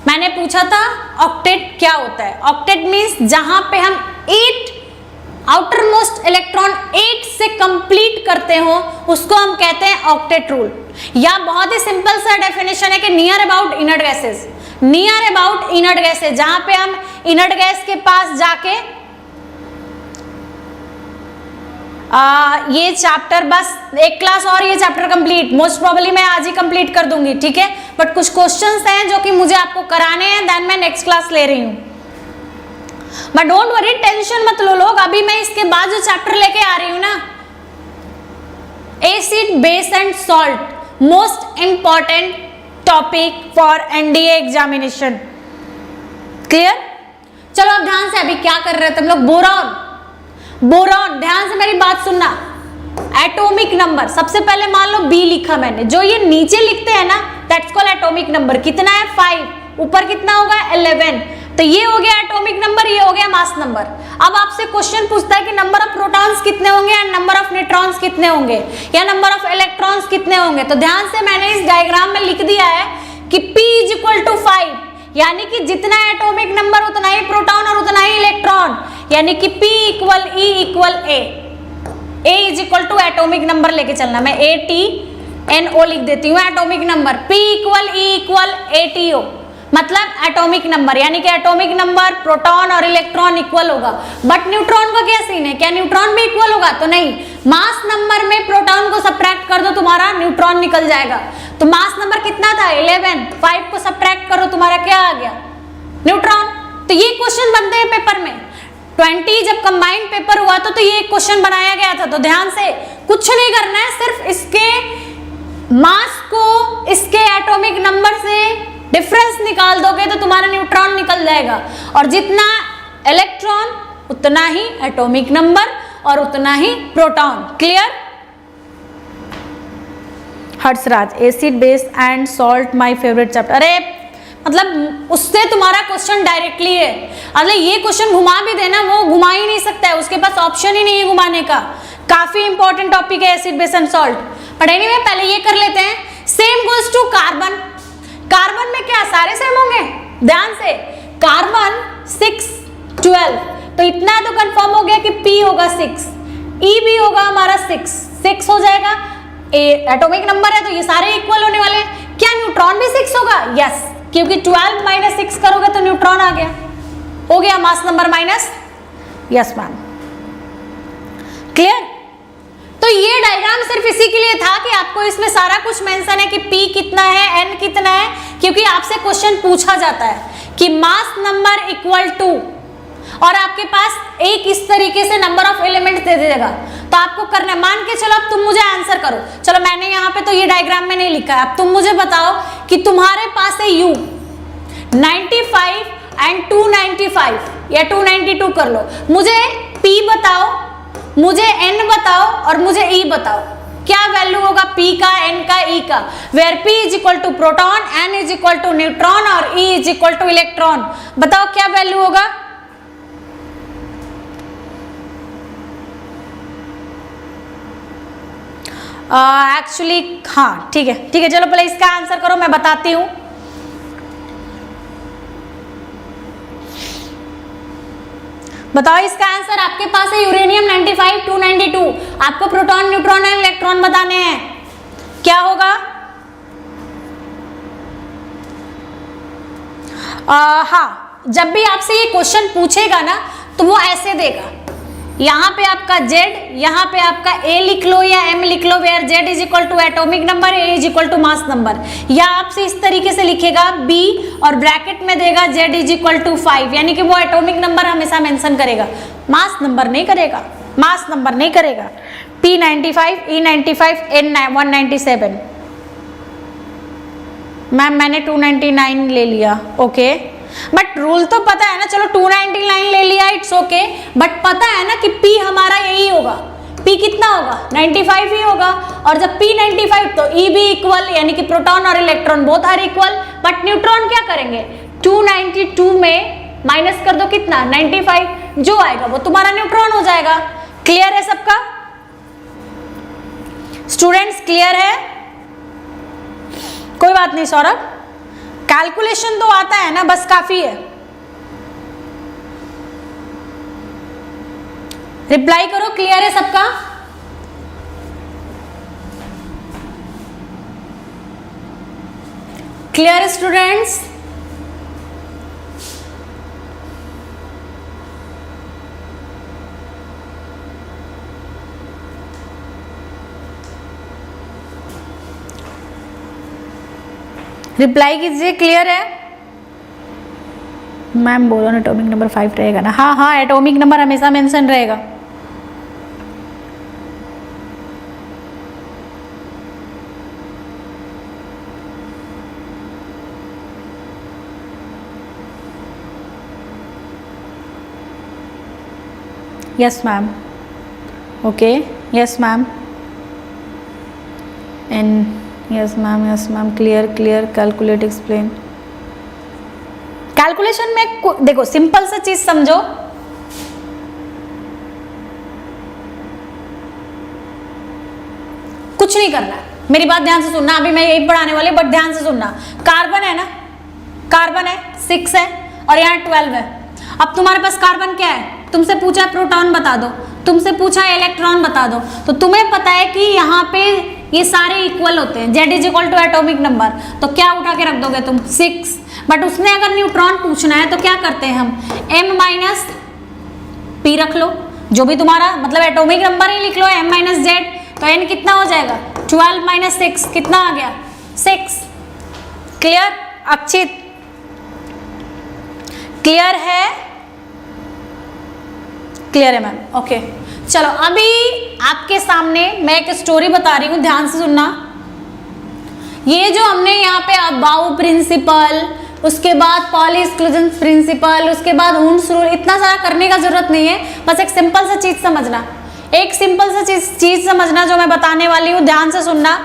S1: मैंने पूछा था ऑक्टेट क्या होता है। ऑक्टेट मीन्स जहां पे हम 8 आउटर मोस्ट इलेक्ट्रॉन 8 से कंप्लीट करते हो, उसको हम कहते हैं ऑक्टेट रूल। या बहुत ही सिंपल सा डेफिनेशन है कि near about inert gases, near about inert gases, जहां पे हम इनर्ट गैस के पास जाके ये चैप्टर बस एक क्लास और ये चैप्टर कंप्लीट, मोस्ट प्रोबेबली मैं आज ही कंप्लीट कर दूंगी, ठीक है। बट कुछ क्वेश्चंस हैं जो कि मुझे आपको कराने हैं, देन मैं नेक्स्ट क्लास ले रही हूँ। बट डोंट वरी, टेंशन मत लो लोग, अभी मैं इसके बाद जो चैप्टर लेके आ रही हूँ ना, acid base and salt, most important topic for NDA examination. Clear? चलो अब ध्यान से, अभी क्या कर रहे थे हम लोग, बोरॉन। बोरॉन, ध्यान से मेरी बात सुनना, एटॉमिक नंबर, सबसे पहले मान लो बी लिखा मैंने, जो ये नीचे लिखते हैं ना, दैट्स कॉल्ड एटॉमिक नंबर। कितना है 5, ऊपर कितना होगा 11, तो ये हो गया एटॉमिक नंबर, ये हो गया मास नंबर। अब आपसे क्वेश्चन पूछता है कि नंबर ऑफ प्रोटॉन्स कितने होंगे एंड नंबर ऑफ न्यूट्रॉन्स कितने होंगे, या नंबर ऑफ इलेक्ट्रॉन्स कितने होंगे। तो ध्यान से मैंने इस डायग्राम में लिख दिया है कि P = 5, यानी कि जितना एटॉमिक नंबर उतना ही प्रोटॉन और उतना ही इलेक्ट्रॉन, यानी कि P = E = A। A = atomic number लेके चलना, मैं ATNO लिख देती हूँ atomic number. P = E = ATO, मतलब एटॉमिक नंबर, यानी कि एटॉमिक नंबर प्रोटॉन और इलेक्ट्रॉन इक्वल होगा। बट न्यूट्रॉन का क्या सीन है, क्या न्यूट्रॉन भी इक्वल होगा? तो नहीं, मास नंबर में प्रोटॉन को सब्ट्रैक्ट कर दो, तुम्हारा न्यूट्रॉन निकल जाएगा। तो मास नंबर कितना था 11, 5 को सब्ट्रैक्ट करो, तुम्हारा क्या आ गया, न्यूट्रॉन। तो ये क्वेश्चन बनते हैं पेपर में, 20 जब कंबाइंड पेपर हुआ तो ये क्वेश्चन बनाया गया था। तो ध्यान से, कुछ नहीं करना है, सिर्फ इसके मास को इसके एटॉमिक नंबर से डिफरेंस निकाल दोगे तो तुम्हारा न्यूट्रॉन निकल जाएगा, और जितना इलेक्ट्रॉन उतना ही एटॉमिक नंबर और उतना ही proton. Clear? Harshraj, acid base and salt my favourite chapter. अरे मतलब उससे तुम्हारा क्वेश्चन डायरेक्टली है, अरे ये क्वेश्चन घुमा भी देना, वो घुमा ही नहीं सकता है, उसके पास ऑप्शन ही नहीं है घुमाने का। काफी इंपॉर्टेंट टॉपिक है acid base and salt. But anyway पहले ये कर लेते हैं। Same goes to carbon. Carbon में क्या सारे सेम होंगे? ध्यान से, कार्बन 6, 12, तो इतना तो कंफर्म हो गया कि P होगा 6, E भी होगा हमारा 6 हो जाएगा। एटॉमिक नंबर है तो ये सारे इक्वल होने वाले हैं। क्या न्यूट्रॉन भी 6 होगा? यस, क्योंकि 12 - 6 करोगे तो न्यूट्रॉन आ गया, हो गया mass number minus. Yes ma'am, clear? तो ये डायग्राम सिर्फ इसी के लिए था कि आपको इसमें सारा कुछ मेंशन है कि P कितना है, N कितना है, क्योंकि आपसे क्वेश्चन पूछा जाता है कि मास नंबर इक्वल टू, और आपके पास एक इस तरीके से नंबर ऑफ एलिमेंट्स दे देगा, तो आपको करना, मान के चलो अब तुम मुझे आंसर करो। चलो मैंने यहाँ पे तो ये डायग्राम में नहीं लिखा है, अब तुम मुझे बताओ कि तुम्हारे पास है U 95 एंड 295 या 292 कर लो, मुझे P बताओ, मुझे N बताओ और मुझे E बताओ, क्या वैल्यू होगा P का, N का, E का, where P = proton, N = neutron और E = इलेक्ट्रॉन। बताओ क्या वैल्यू होगा? एक्चुअली हाँ ठीक है, ठीक है, चलो पहले इसका आंसर करो, मैं बताती हूँ। बताओ इसका आंसर, आपके पास है यूरेनियम 95, 292, आपको प्रोटॉन, न्यूट्रॉन और इलेक्ट्रॉन बताने हैं, क्या होगा? हाँ, जब भी आपसे ये क्वेश्चन पूछेगा ना तो वो ऐसे देगा, यहाँ पे आपका Z, यहाँ पे आपका A लिख लो या M लिख लो, where Z = atomic number, A = mass number, या आपसे इस तरीके से लिखेगा B और ब्रैकेट में देगा Z = 5, यानी कि वो एटॉमिक नंबर हमेशा मेंशन करेगा, मास नंबर नहीं करेगा, मास नंबर नहीं करेगा। P 95, E 95, N 197। मैम मैंने 299 ले लिया, ओके, बट रूल तो पता है ना, चलो 299 ले लिया, इट्स ओके, बट पता है ना कि P हमारा यही होगा, P कितना होगा 95 ही होगा, और जब P 95 तो E भी इक्वल, यानी कि प्रोटॉन और electron both are equal. But neutron क्या करेंगे, 292 में माइनस कर दो कितना 95, जो आएगा वो तुम्हारा न्यूट्रॉन हो जाएगा। क्लियर है सबका? स्टूडेंट्स क्लियर है? कोई बात नहीं सौरभ, कैलकुलेशन तो आता है ना, बस काफी है। रिप्लाई करो, क्लियर है सबका? Clear students? रिप्लाई कीजिए, क्लियर है? मैम बोलो ना एटॉमिक नंबर 5 रहेगा ना? हाँ हाँ, एटॉमिक नंबर हमेशा मेंशन रहेगा। Yes ma'am, okay, yes ma'am, and yes ma'am, clear clear, calculate, explain. Calculation में देखो सिंपल सा चीज समझो, कुछ नहीं करना, मेरी बात ध्यान से सुनना, अभी मैं यही पढ़ाने वाली, बट ध्यान से सुनना। कार्बन है ना, कार्बन है 6 है और यहाँ 12 है। अब तुम्हारे पास कार्बन क्या है, तुमसे पूछा प्रोटॉन बता दो, तुमसे पूछा इलेक्ट्रॉन बता दो, तो तुम्हें पता है कि यहाँ पे ये सारे इक्वल होते हैं, Z is equal to atomic number, तो क्या उठा के रख दोगे तुम 6। बट उसमें अगर न्यूट्रॉन पूछना है तो क्या करते हैं हम, M माइनस P रख लो, जो भी तुम्हारा मतलब एटॉमिक नंबर ही लिख लो M माइनस Z, तो N कितना हो जाएगा 12 माइनस 6, कितना आ गया 6। क्लियर अक्षित? क्लियर है? क्लियर है मैम, ओके। चलो अभी आपके सामने मैं एक स्टोरी बता रही हूँ, ध्यान से सुनना। ये जो हमने यहाँ पे अबाउ प्रिंसिपल, उसके बाद पॉली एक्सक्लूजन प्रिंसिपल, उसके बाद हुंस रूल, इतना सारा करने का जरूरत नहीं है, बस एक सिंपल सा चीज समझना, एक सिंपल सा चीज समझना जो मैं बताने वाली हूँ, ध्यान से सुनना।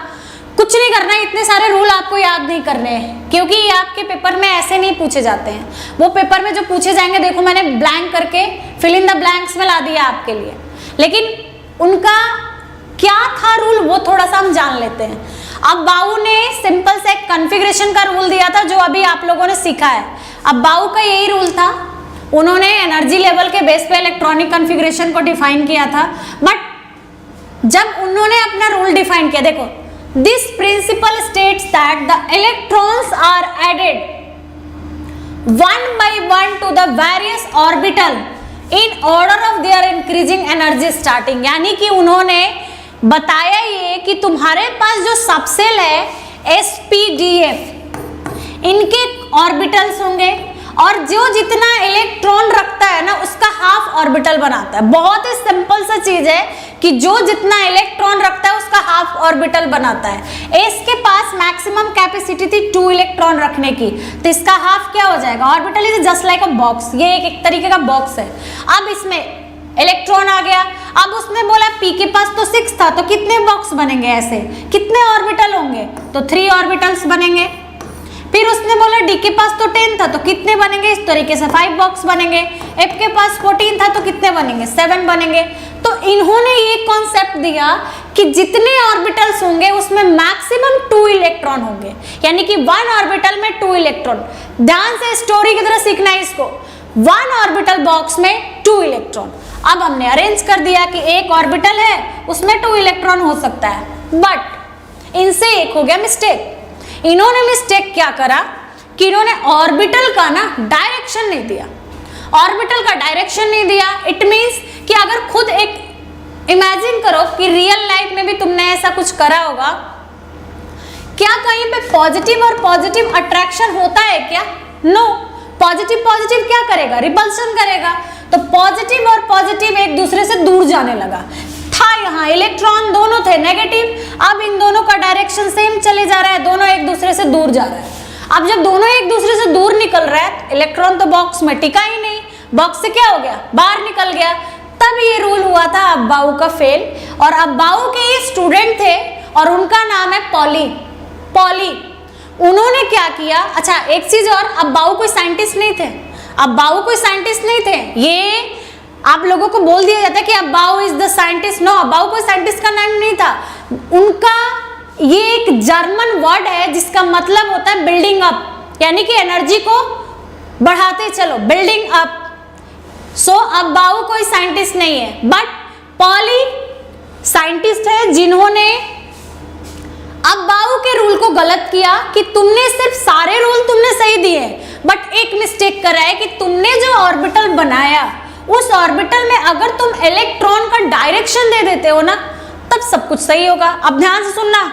S1: कुछ नहीं करना, इतने सारे रूल आपको याद नहीं करने हैं, क्योंकि ये आपके पेपर में ऐसे नहीं पूछे जाते हैं। वो पेपर में जो पूछे जाएंगे, देखो मैंने ब्लैंक करके फिल इन द ब्लैंक्स में ला दिया आपके लिए, लेकिन उनका क्या था रूल वो थोड़ा सा हम जान लेते हैं। अब बाउ ने सिंपल से एक कॉन्फ़िगरेशन का रूल दिया था जो अभी आप लोगों ने सीखा है। अब बाउ का यही रूल था, उन्होंने एनर्जी लेवल के बेस पे इलेक्ट्रॉनिक कॉन्फ़िगरेशन को डिफाइन किया था। बट जब उन्होंने अपना रूल डिफाइन किया, देखो this principle states that the electrons are added one by one to the various orbital in order of their increasing energy starting. यानी कि उन्होंने बताया ये कि तुम्हारे पास जो सबसेल है SPDF, इनके ऑर्बिटल्स होंगे और जो जितना इलेक्ट्रॉन रखता है ना उसका हाफ ऑर्बिटल बनाता है। बहुत ही सिंपल सा चीज है कि जो जितना इलेक्ट्रॉन रखता है उसका हाफ ऑर्बिटल बनाता है। एस के पास मैक्सिमम कैपेसिटी थी 2 इलेक्ट्रॉन रखने की, तो इसका हाफ क्या हो जाएगा, orbital is just like a box, ये एक तरीके का बॉक्स है। अब इसमें इलेक्ट्रॉन आ गया, अब उसने बोला P के पास तो 6 था, तो कितने बॉक्स बनेंगे, ऐसे कितने ऑर्बिटल होंगे, तो 3 ऑर्बिटल्स बनेंगे। फिर उसने बोला D के पास तो 10 था, तो कितने बनेंगे, इस तरीके से 5 बॉक्स बनेंगे। F के पास 14 था, तो कितने बनेंगे, 7 बनेंगे। तो इन्होंने ये कॉन्सेप्ट दिया कि जितने ऑर्बिटल्स होंगे उसमें मैक्सिमम 2 इलेक्ट्रॉन होंगे, यानी कि 1 ऑर्बिटल में 2 इलेक्ट्रॉन। ध्यान से स्टोरी की तरह सीखना है इसको। 1 ऑर्बिटल बॉक्स में 2 इलेक्ट्रॉन। अब हमने अरेंज कर दिया कि एक ऑर्बिटल है उसमें 2 इलेक्ट्रॉन हो सकता है, बट इनसे एक हो गया मिस्टेक। इन्होंने मिस्टेक क्या करा कि इन्होंने ऑर्बिटल का ना डायरेक्शन नहीं दिया, ऑर्बिटल का डायरेक्शन नहीं दिया। इट मींस कि अगर खुद एक इमेजिन करो कि रियल लाइफ में भी तुमने ऐसा कुछ करा होगा, क्या कहीं पे पॉजिटिव और पॉजिटिव अट्रैक्शन होता है क्या? नो। पॉजिटिव पॉजिटिव क्या करेगा, रिपल्शन करेगा। तो पॉजिटिव और पॉजिटिव एक दूसरे से दूर जाने लगा था। यहाँ इलेक्ट्रॉन दोनों थे नेगेटिव, अब इन दोनों का डायरेक्शन सेम चले जा रहा है, दोनों एक दूसरे से दूर जा रहा है। अब जब दोनों एक दूसरे से दूर निकल रहा है, इलेक्ट्रॉन तो बॉक्स में टिका ही नहीं, बॉक्स से क्या हो गया, बाहर निकल गया। तब ये रूल हुआ था अब्बाऊ का फेल। और अब्बाऊ के ये स्टूडेंट थे और उनका नाम है पॉली। उन्होंने क्या किया, अच्छा एक चीज और, अब्बाऊ कोई साइंटिस्ट नहीं थे, अब्बाऊ कोई साइंटिस्ट नहीं थे। ये आप लोगों को बोल दिया जाता है कि अब्बाऊ इज द साइंटिस्ट, नो, अब्बाऊ कोई साइंटिस्ट का नाम नहीं था। उनका ये एक जर्मन वर्ड है जिसका मतलब होता है बिल्डिंग अप, यानी कि एनर्जी को बढ़ाते चलो, बिल्डिंग अप। सो अब्बाऊ कोई साइंटिस्ट नहीं है, बट पॉली साइंटिस्ट है जिन्होंने अब बाउ के रूल को गलत किया कि तुमने सिर्फ सारे रूल तुमने सही दिए, बट एक मिस्टेक करा है कि तुमने जो ऑर्बिटल बनाया उस ऑर्बिटल में अगर तुम इलेक्ट्रॉन का डायरेक्शन दे देते हो ना, तब सब कुछ सही होगा। अब ध्यान से सुनना,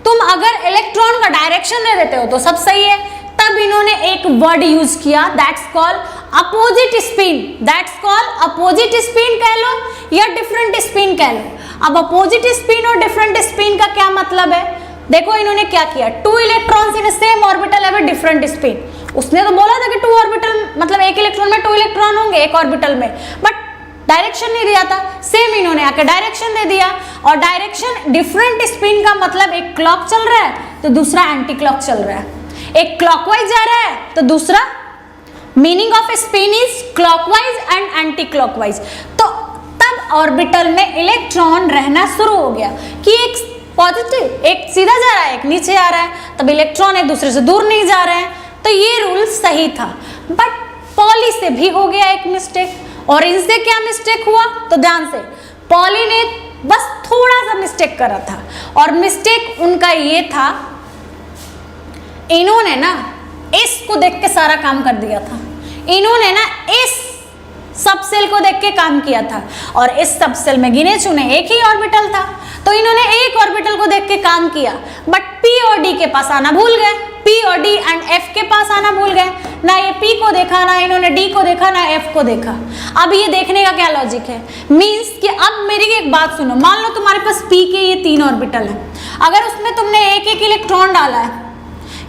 S1: तुम अगर इलेक्ट्रॉन का डायरेक्शन दे देते हो तो सब सही है। तब इन्होंने एक वर्ड यूज किया, that's called opposite spin. That's called opposite spin कह लो या डिफरेंट स्पिन कह लो। अब अपोजिट स्पिन और डिफरेंट स्पिन का क्या मतलब है? देखो इन्होंने क्या किया, 2 electrons in same orbital have a different spin. उसने तो बोला था कि 2 ऑर्बिटल मतलब एक इलेक्ट्रॉन में 2 इलेक्ट्रॉन होंगे एक ऑर्बिटल में, बट डायरेक्शन नहीं दिया था। सेम इन्होंने आके डायरेक्शन दे दिया, और डायरेक्शन डिफरेंट स्पिन का मतलब एक क्लॉक चल रहा है तो दूसरा एंटी क्लॉक चल रहा है, एक क्लॉकवाइज जा रहा है तो दूसरा, meaning off spin is clockwise and anti clockwise. तो तब ऑर्बिटल में इलेक्ट्रॉन रहना शुरू हो गया कि एक पॉजिटिव, एक सीधा जा रहा है एक नीचे आ रहा है, तब इलेक्ट्रॉन एक दूसरे से दूर नहीं जा रहे हैं। तो ये रूल सही था, बट पॉली से भी हो गया एक मिस्टेक। और इनसे क्या मिस्टेक हुआ तो ध्यान से, पॉली ने बस थोड़ा सा मिस्टेक करा था, और मिस्टेक उनका ये था, इन्होंने ना इस को देख के सारा काम कर दिया था। इन्होंने ना इस सब सेल को देख के काम किया था, और इस सब सेल में गिने चुने एक ही ऑर्बिटल था, तो इन्होंने एक ऑर्बिटल को देख के काम किया, बट पी और डी के पास आना भूल गए, पी और डी एंड एफ के पास आना भूल गए। ना ये पी को देखा, ना इन्होंने डी को देखा, ना एफ को देखा। अब ये देखने का क्या लॉजिक है, मीन्स कि अब मेरी एक बात सुनो, मान लो तुम्हारे पास पी के ये 3 ऑर्बिटल है, अगर उसमें तुमने एक एक इलेक्ट्रॉन डाला है,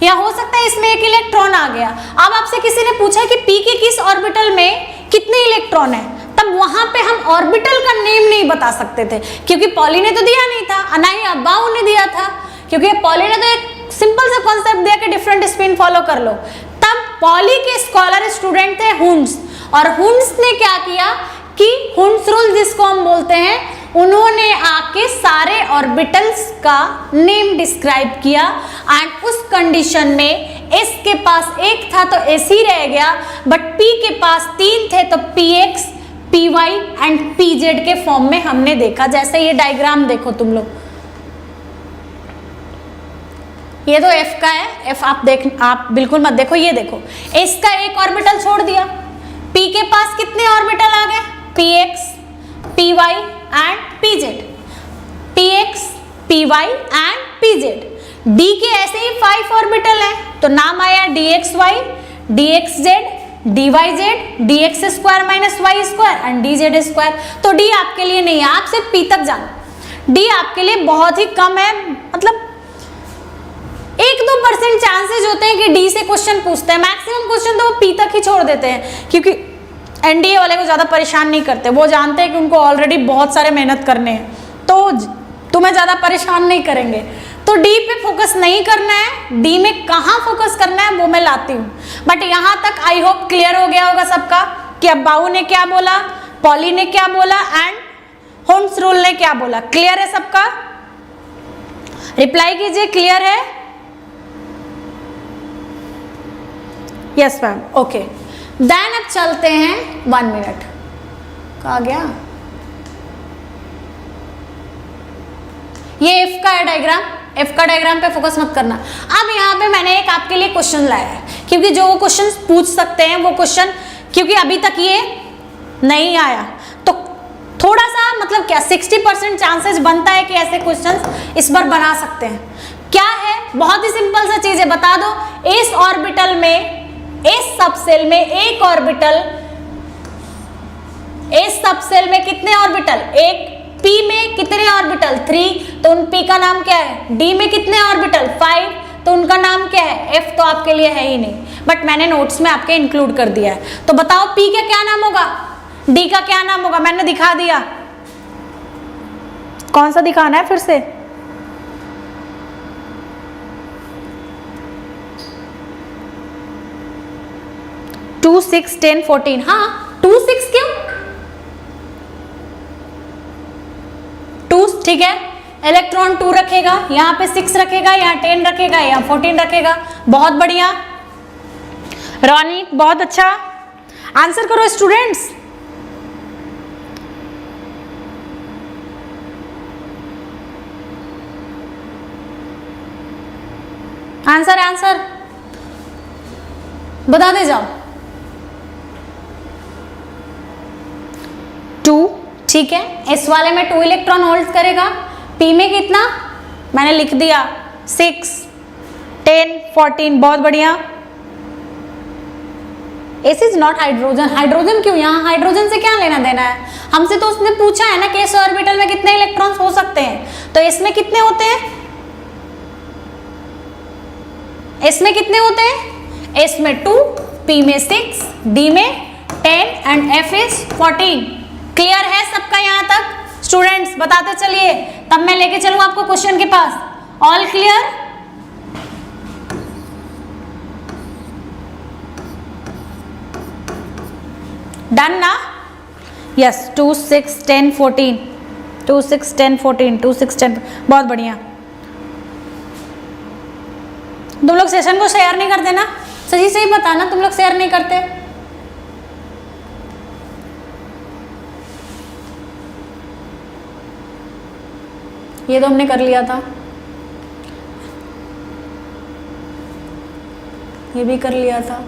S1: या हो सकता है इसमें एक इलेक्ट्रॉन आ गया, अब आपसे किसी ने पूछा कि पी के किस ऑर्बिटल में कितने इलेक्ट्रॉन है, तब वहां पे हम ऑर्बिटल का नेम नहीं बता सकते थे, क्योंकि पॉली ने तो दिया नहीं था, ना ही अब्बाऊ ने दिया था, क्योंकि पॉली ने तो एक सिंपल सा कॉन्सेप्ट दिया कि डिफरेंट स्पिन फॉलो कर लो। तब पॉली के स्कॉलर स्टूडेंट थे हुंस, और हुंस ने क्या किया कि हुंस रूल जिसको हम बोलते हैं, उन्होंने आके सारे ऑर्बिटल्स का नेम डिस्क्राइब किया, एंड उस कंडीशन में एस के पास एक था तो एस ही रह गया, बट पी के पास 3 थे तो P X, P Y and P Z के फॉर्म में हमने देखा। जैसे ये डायग्राम देखो तुम लोग, ये तो एफ का है, एफ आप बिल्कुल मत देखो, ये देखो एस का एक ऑर्बिटल छोड़ दिया, पी के पास कितने ऑर्बिटल आ गए, P X, P Y and P Z, P X, P Y and P Z. D के ऐसे ही 5 ऑर्बिटल है, तो नाम आया D X Y, D X Z, D Y Z, D X square minus Y square and D Z square. तो D आपके लिए नहीं है, आप सिर्फ पी तक जानो, डी आपके लिए बहुत ही कम है, मतलब 1-2% चांसेस होते हैं कि डी से क्वेश्चन पूछते हैं, मैक्सिमम क्वेश्चन तो वो पी तक ही छोड़ देते हैं, क्योंकि एनडीए वाले को ज़्यादा परेशान नहीं करते, वो जानते हैं कि उनको ऑलरेडी बहुत सारे मेहनत करने हैं, तो तुम्हें ज़्यादा परेशान नहीं करेंगे। तो डी पे फोकस नहीं करना है, डी में कहाँ फोकस करना है वो मैं लाती हूँ। बट यहाँ तक आई होप क्लियर हो गया होगा सबका कि अब्बाऊ ने क्या बोला, पॉली ने क्या बोला एंड होम्स रूल ने क्या बोला। क्लियर है सबका? रिप्लाई कीजिए, क्लियर है? Yes ma'am, okay. देन अब चलते हैं 1 मिनट, कहा गया ये एफ का है डायग्राम, एफ का डायग्राम पे फोकस मत करना। अब यहाँ पे मैंने एक आपके लिए क्वेश्चन लाया है, क्योंकि जो वो क्वेश्चन पूछ सकते हैं वो क्वेश्चन, क्योंकि अभी तक ये नहीं आया, तो थोड़ा सा मतलब क्या 60% चांसेस बनता है कि ऐसे क्वेश्चन इस बार बना सकते हैं। क्या है, बहुत ही सिंपल सा चीज है, बता दो इस ऑर्बिटल में, इस सबसेल में एक ऑर्बिटल, इस सबसेल में कितने ऑर्बिटल, एक, पी में कितने ऑर्बिटल 3, तो उन पी का नाम क्या है, डी में कितने ऑर्बिटल 5, तो उनका नाम क्या है, एफ तो आपके लिए है ही नहीं, बट मैंने नोट्स में आपके इंक्लूड कर दिया है। तो बताओ पी का क्या नाम होगा, डी का क्या नाम होगा, मैंने दिखा दिया, कौन सा दिखाना है फिर से, टू 6 10 14, हाँ 2 6 क्यों, 2 ठीक है, इलेक्ट्रॉन 2 रखेगा, यहाँ पे 6 रखेगा, यहाँ 10 रखेगा, यहाँ 14 रखेगा। बहुत बढ़िया रॉनी, बहुत अच्छा, आंसर करो स्टूडेंट्स। आंसर आंसर बता दे जाओ। 2, ठीक है। इस वाले में 2 इलेक्ट्रॉन होल्ड करेगा। पी में कितना मैंने लिख दिया 6, 10, 14, बहुत बढ़िया। S is not hydrogen. Hydrogen क्यों? यहाँ हाइड्रोजन से क्या लेना देना है हमसे? तो उसने पूछा है ना कि एस ऑर्बिटल में कितने इलेक्ट्रॉन्स हो सकते हैं, तो इसमें कितने होते हैं? इसमें कितने होते हैं? एस में 2, पी में 6, डी में 10 एंड एफ इज 14। क्लियर है सबका यहाँ तक? स्टूडेंट्स बताते चलिए, तब मैं लेके चलूँ आपको क्वेश्चन के पास। All clear? डन ना? यस। 2, 6, 10, 14, 2, 6, 10, 14, 2, 6, 10, बहुत बढ़िया। तुम लोग सेशन को शेयर नहीं करते ना? सही सही बताना, तुम लोग शेयर नहीं करते। ये तो हमने कर लिया था, ये भी कर लिया था,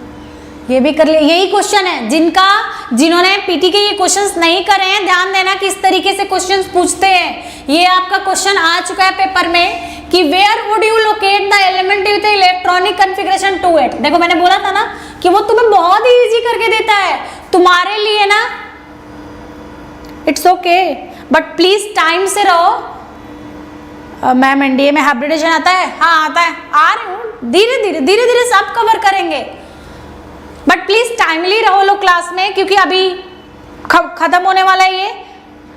S1: ये भी कर लिया। यही क्वेश्चन है जिन्होंने पीटी के ये क्वेश्चंस नहीं करे हैं, ध्यान देना किस तरीके से क्वेश्चंस पूछते हैं। ये आपका क्वेश्चन आ चुका है पेपर में कि where would you locate the element with electronic configuration 2-8। देखो मैंने बोला था ना कि वो तुम्हें बहुत ही इजी करके देता है तुम्हारे लिए ना। It's okay but please time से रहो। मैम एनडीए में हाइब्रिडेशन आता है? हाँ आता है, आ रही हूँ, धीरे धीरे सब कवर करेंगे, बट प्लीज टाइमली रहो लोग क्लास में, क्योंकि अभी खत्म होने वाला है ये।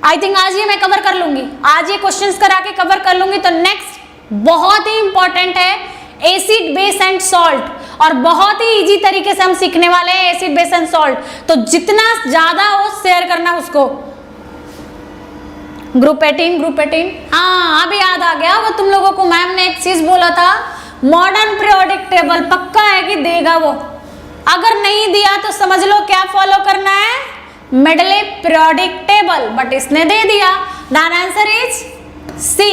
S1: आई थिंक आज ये मैं कवर कर लूंगी, आज ये क्वेश्चंस करा के कवर कर लूंगी। तो नेक्स्ट बहुत ही इंपॉर्टेंट है एसिड बेस एंड सॉल्ट, और बहुत ही इजी तरीके से हम सीखने वाले हैं एसिड बेस एंड सॉल्ट। तो जितना ज्यादा हो शेयर करना उसको। ग्रुप 18 हाँ अभी याद आ गया। वो तुम लोगों को मैम ने एक चीज बोला था, मॉडर्न पीरियोडिक टेबल पक्का है कि देगा वो। अगर नहीं दिया तो समझ लो क्या फॉलो करना है, मेडले पीरियोडिक टेबल, बट इसने दे दिया। Then answer is C.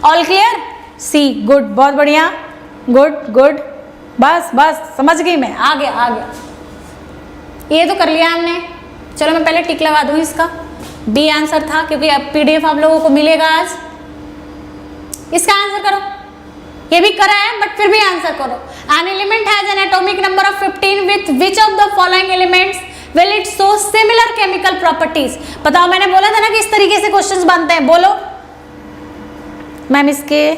S1: All clear? C. Good, बहुत बढ़िया, गुड। बस समझ गई मैं, आ गया। ये तो कर लिया हमने। चलो मैं पहले टिक लगा दूं इसका। बी आंसर था, क्योंकि अब पीडीएफ आप लोगों को मिलेगा आज। इसका आंसर करो। ये भी करा है बट फिर भी आंसर करो। An element has an atomic number of 15 with which of the following elements will it show similar chemical properties. बताओ, मैंने बोला था ना कि इस तरीके से क्वेश्चंस बनते हैं। बोलो मैम इसके।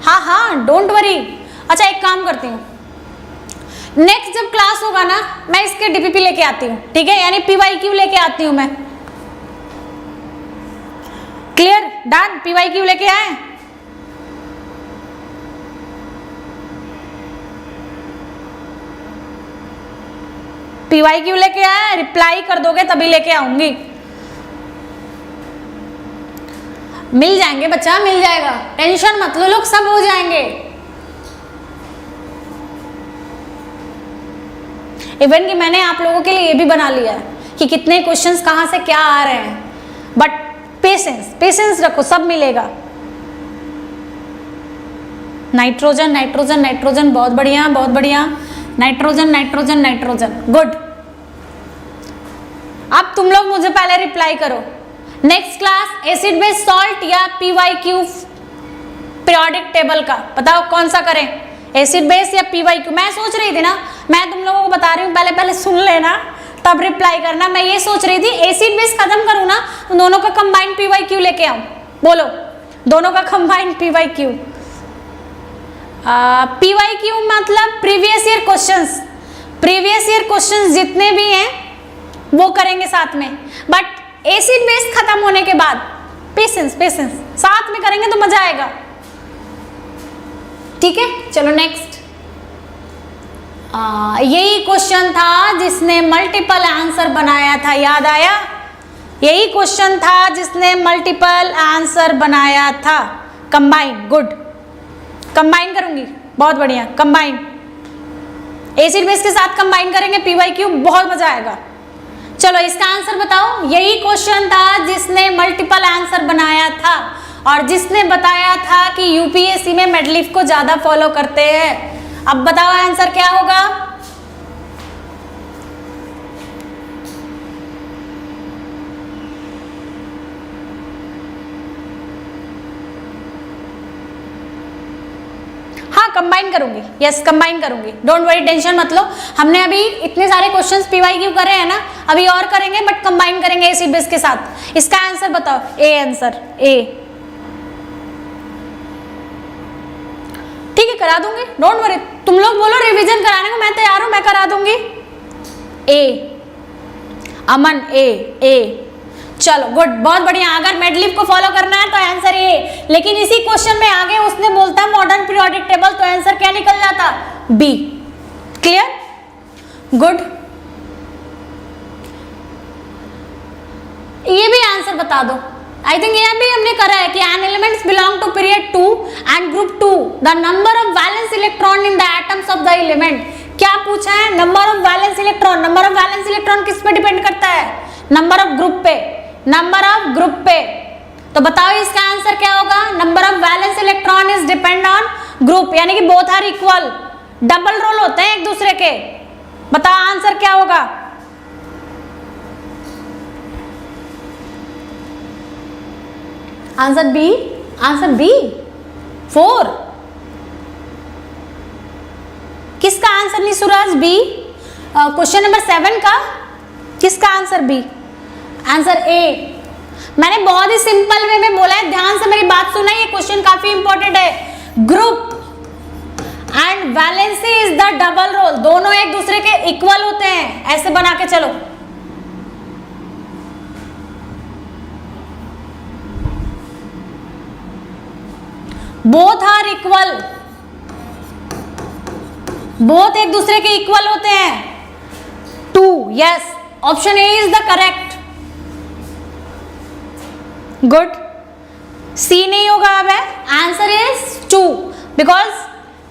S1: हाँ डोंट वरी। अच्छा एक काम करती हूँ, नेक्स्ट जब क्लास होगा ना मैं इसके डीपीपी लेके आती हूँ, ठीक है? यानी पीवाईक्यू लेके आती हूँ मैं। क्लियर? डन। पीवाईक्यू लेके आए? पीवाईक्यू लेके आए? रिप्लाई कर दोगे तभी लेके आऊंगी। मिल जाएंगे बच्चा, मिल जाएगा, टेंशन मत लो, लोग सब हो जाएंगे। इवन कि मैंने आप लोगों के लिए ये भी बना लिया है कि कितने क्वेश्चंस कहां से क्या आ रहे हैं, बट पेशेंस रखो, सब मिलेगा। नाइट्रोजन, बहुत बढ़िया। Nitrogen, good. अब तुम लोग मुझे पहले रिप्लाई करो। Next class acid base salt या पीवाईक्यू पीरियोडिक टेबल का बताओ कौन सा करें, एसिड बेस या पीवाईक्यू? मैं सोच रही थी ना, मैं तुम लोगों को बता रही हूँ, पहले सुन लेना तब रिप्लाई करना। मैं ये सोच रही थी एसिड बेस खत्म करूँ ना तो दोनों का कंबाइंड पीवाईक्यू लेके आऊं। बोलो, दोनों का कंबाइंड पीवाईक्यू। पीवाईक्यू मतलब प्रीवियस ईयर क्वेश्चंस जितने भी हैं वो करेंगे साथ में, बट एसिड बेस खत्म होने के बाद पेशेंस साथ में करेंगे तो मजा आएगा। ठीक है, चलो नेक्स्ट। यही क्वेश्चन था जिसने मल्टीपल आंसर बनाया था, याद आया? यही क्वेश्चन था जिसने मल्टीपल आंसर बनाया था। Combine, good. कंबाइन करूंगी, बहुत बढ़िया। कंबाइन एसिड बेस के साथ कंबाइन करेंगे पीवाईक्यू, बहुत मजा आएगा। चलो इसका आंसर बताओ। यही क्वेश्चन था जिसने मल्टीपल आंसर बनाया था, और जिसने बताया था कि यूपीएससी में मेडलिफ को ज्यादा फॉलो करते हैं। अब बताओ आंसर क्या होगा? हाँ कंबाइन करूंगी, यस कंबाइन करूंगी, डोंट वरी, टेंशन मत लो। हमने अभी इतने सारे क्वेश्चंस पीवाईक्यू करे हैं ना, अभी और करेंगे बट कंबाइन करेंगे इसी बेस के साथ। इसका आंसर बताओ, ए आंसर ए। ठीक है करा दूंगी, डोंट वरी, तुम लोग बोलो रिवीजन कराने को, मैं तैयार हूं, मैं करा दूंगी। ए अमन ए। चलो गुड, बहुत बढ़िया। अगर मेडलिफ को फॉलो करना है तो आंसर ए, लेकिन इसी क्वेश्चन में आगे उसने बोलता मॉडर्न पीरियोडिक टेबल, तो आंसर क्या निकल जाता? बी। क्लियर? गुड। ये भी आंसर बता दो। आई थिंक ये भी हमने करा है कि an elements belong to period 2 and group 2, the number of valence electron in the atoms of the element. क्या पूछा है? Number of valence electron. Number of valence electron किस पे डिपेंड करता है? नंबर ऑफ ग्रुप पे, नंबर ऑफ ग्रुप पे। तो बताओ इसका आंसर क्या होगा? Number of valence electron is depend on group, यानी कि both are equal, double role होते हैं एक दूसरे के। बताओ आंसर क्या होगा? Answer B, answer B 4। किसका आंसर नहीं सूरज? बी। क्वेश्चन नंबर 7 का किसका आंसर? बी। Answer A. मैंने बहुत ही सिंपल वे में बोला है, ध्यान से मेरी बात सुना, ये क्वेश्चन काफी इंपॉर्टेंट है। Group and valency is the double role, दोनों एक दूसरे के इक्वल होते हैं, ऐसे बना के चलो। बोथ आर इक्वल, बोथ एक दूसरे के इक्वल होते हैं। 2, yes, option A is the correct. Good. C नहीं होगा अब है, answer is 2 because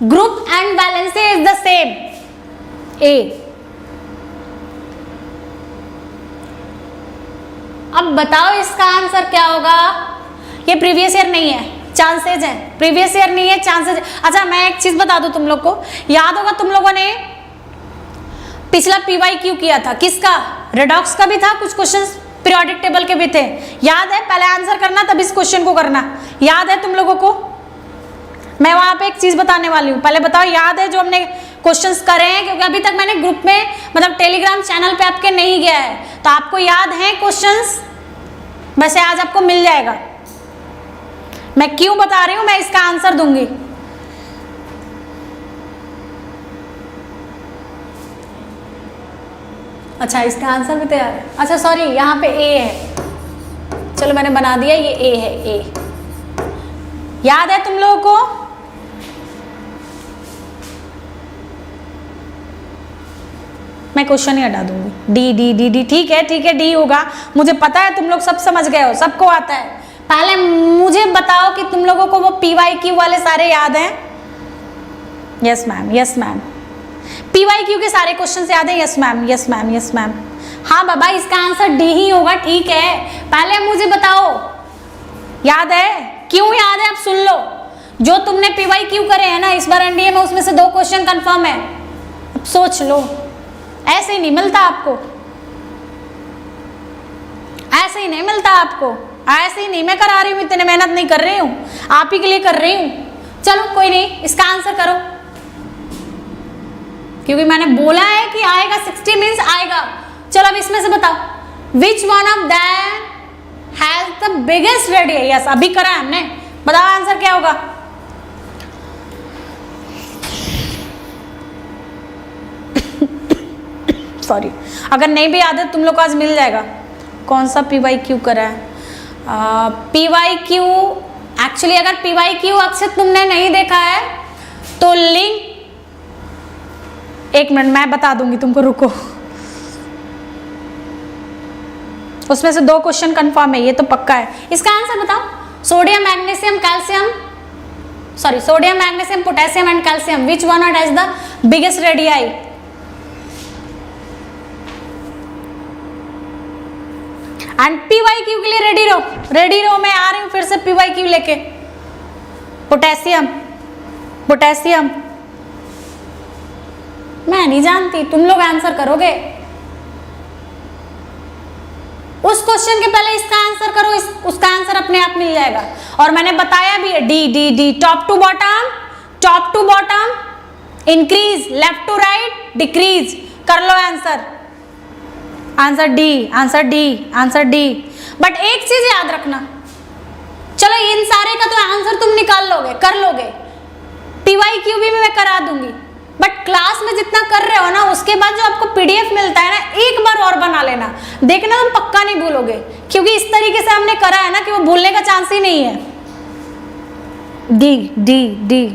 S1: group and valency is the same. A. अब बताओ इसका आंसर क्या होगा? ये प्रीवियस ईयर नहीं है, चांसेज है, प्रीवियस ईयर नहीं है, चांसेज। अच्छा मैं एक चीज बता दूं तुम लोग को, याद होगा तुम लोगों ने पिछला पीवाईक्यू किया था, किसका? रेडॉक्स का भी था, कुछ क्वेश्चंस पीरियोडिक टेबल के भी थे, याद है? पहले आंसर करना तब इस क्वेश्चन को करना, याद है तुम लोगों को? मैं वहां पे एक चीज बताने वाली हूँ, पहले बताओ याद है जो हमने क्वेश्चंस करे हैं? क्योंकि अभी तक मैंने ग्रुप में मतलब टेलीग्राम चैनल पे आपके नहीं गया है, तो आपको याद है क्वेश्चंस? वैसे आज आपको मिल जाएगा। मैं क्यों बता रही हूं, मैं इसका आंसर दूंगी। अच्छा इसका आंसर भी तैयार है। अच्छा सॉरी, यहाँ पे ए है, चलो मैंने बना दिया, ये ए है, ए। याद है तुम लोगों को? मैं क्वेश्चन ही हटा दूंगी। डी डी डी डी, ठीक है ठीक है, डी होगा, मुझे पता है तुम लोग सब समझ गए हो, सबको आता है। पहले मुझे बताओ कि तुम लोगों को वो पीवाईक्यू वाले सारे याद हैं? Yes ma'am, yes ma'am. PYQ के सारे क्वेश्चन याद है? Yes ma'am, yes ma'am, yes ma'am. हाँ बाबा, इसका आंसर डी ही होगा, ठीक है। पहले मुझे बताओ याद है? क्यों याद है? अब सुन लो, जो तुमने पीवाईक्यू करे हैं ना इस बार एनडीए में, उसमें से 2 क्वेश्चन कंफर्म है। अब सोच लो, ऐसे ही नहीं मिलता आपको, ऐसे ही नहीं मिलता आपको, ऐसे ही नहीं। मैं करा रही हूँ, इतने मेहनत नहीं कर रही हूँ, आप ही के लिए कर रही हूँ। चलो कोई नहीं, इसका आंसर करो, क्योंकि मैंने बोला है कि आएगा, 60 मीन्स आएगा। चलो अब इसमें से बताओ, which one of that has the biggest radius? Yes, अभी करा है हमने, बताओ आंसर क्या होगा? सॉरी, अगर नहीं भी याद है तुम लोग को आज मिल जाएगा। कौन सा पीवाईक्यू करा है? पीवाईक्यू एक्चुअली, अगर पीवाईक्यू अक्सर तुमने नहीं देखा है तो लिंक, एक मिनट मैं बता दूंगी तुमको, रुको। उसमें से 2 क्वेश्चन कंफर्म है, ये तो पक्का है। इसका आंसर बताओ। Sodium, magnesium, calcium, sorry sodium, magnesium, potassium and calcium, which one has the biggest radii? And PYQ के लिए रेडी रहो, रेडी रहो, मैं आ रही हूं फिर से पीवाईक्यू लेके। पोटेशियम, पोटेशियम मैं नहीं जानती, तुम लोग आंसर करोगे। उस क्वेश्चन के पहले इसका आंसर करो, उसका आंसर अपने आप मिल जाएगा। और मैंने बताया भी है, D D D, top to bottom, top to bottom, increase, left to right, decrease. कर लो answer, answer D, answer D, answer D. But एक चीज याद रखना, चलो इन सारे का तो आंसर तुम निकाल लोगे, कर लोगे, पीवाईक्यू भी मैं करा दूंगी, बट क्लास में जितना कर रहे हो ना, उसके बाद जो आपको पीडीएफ मिलता है ना, एक बार और बना लेना, देखना तुम पक्का नहीं भूलोगे, क्योंकि इस तरीके से हमने करा है ना कि वो भूलने का चांस ही नहीं है। D D D.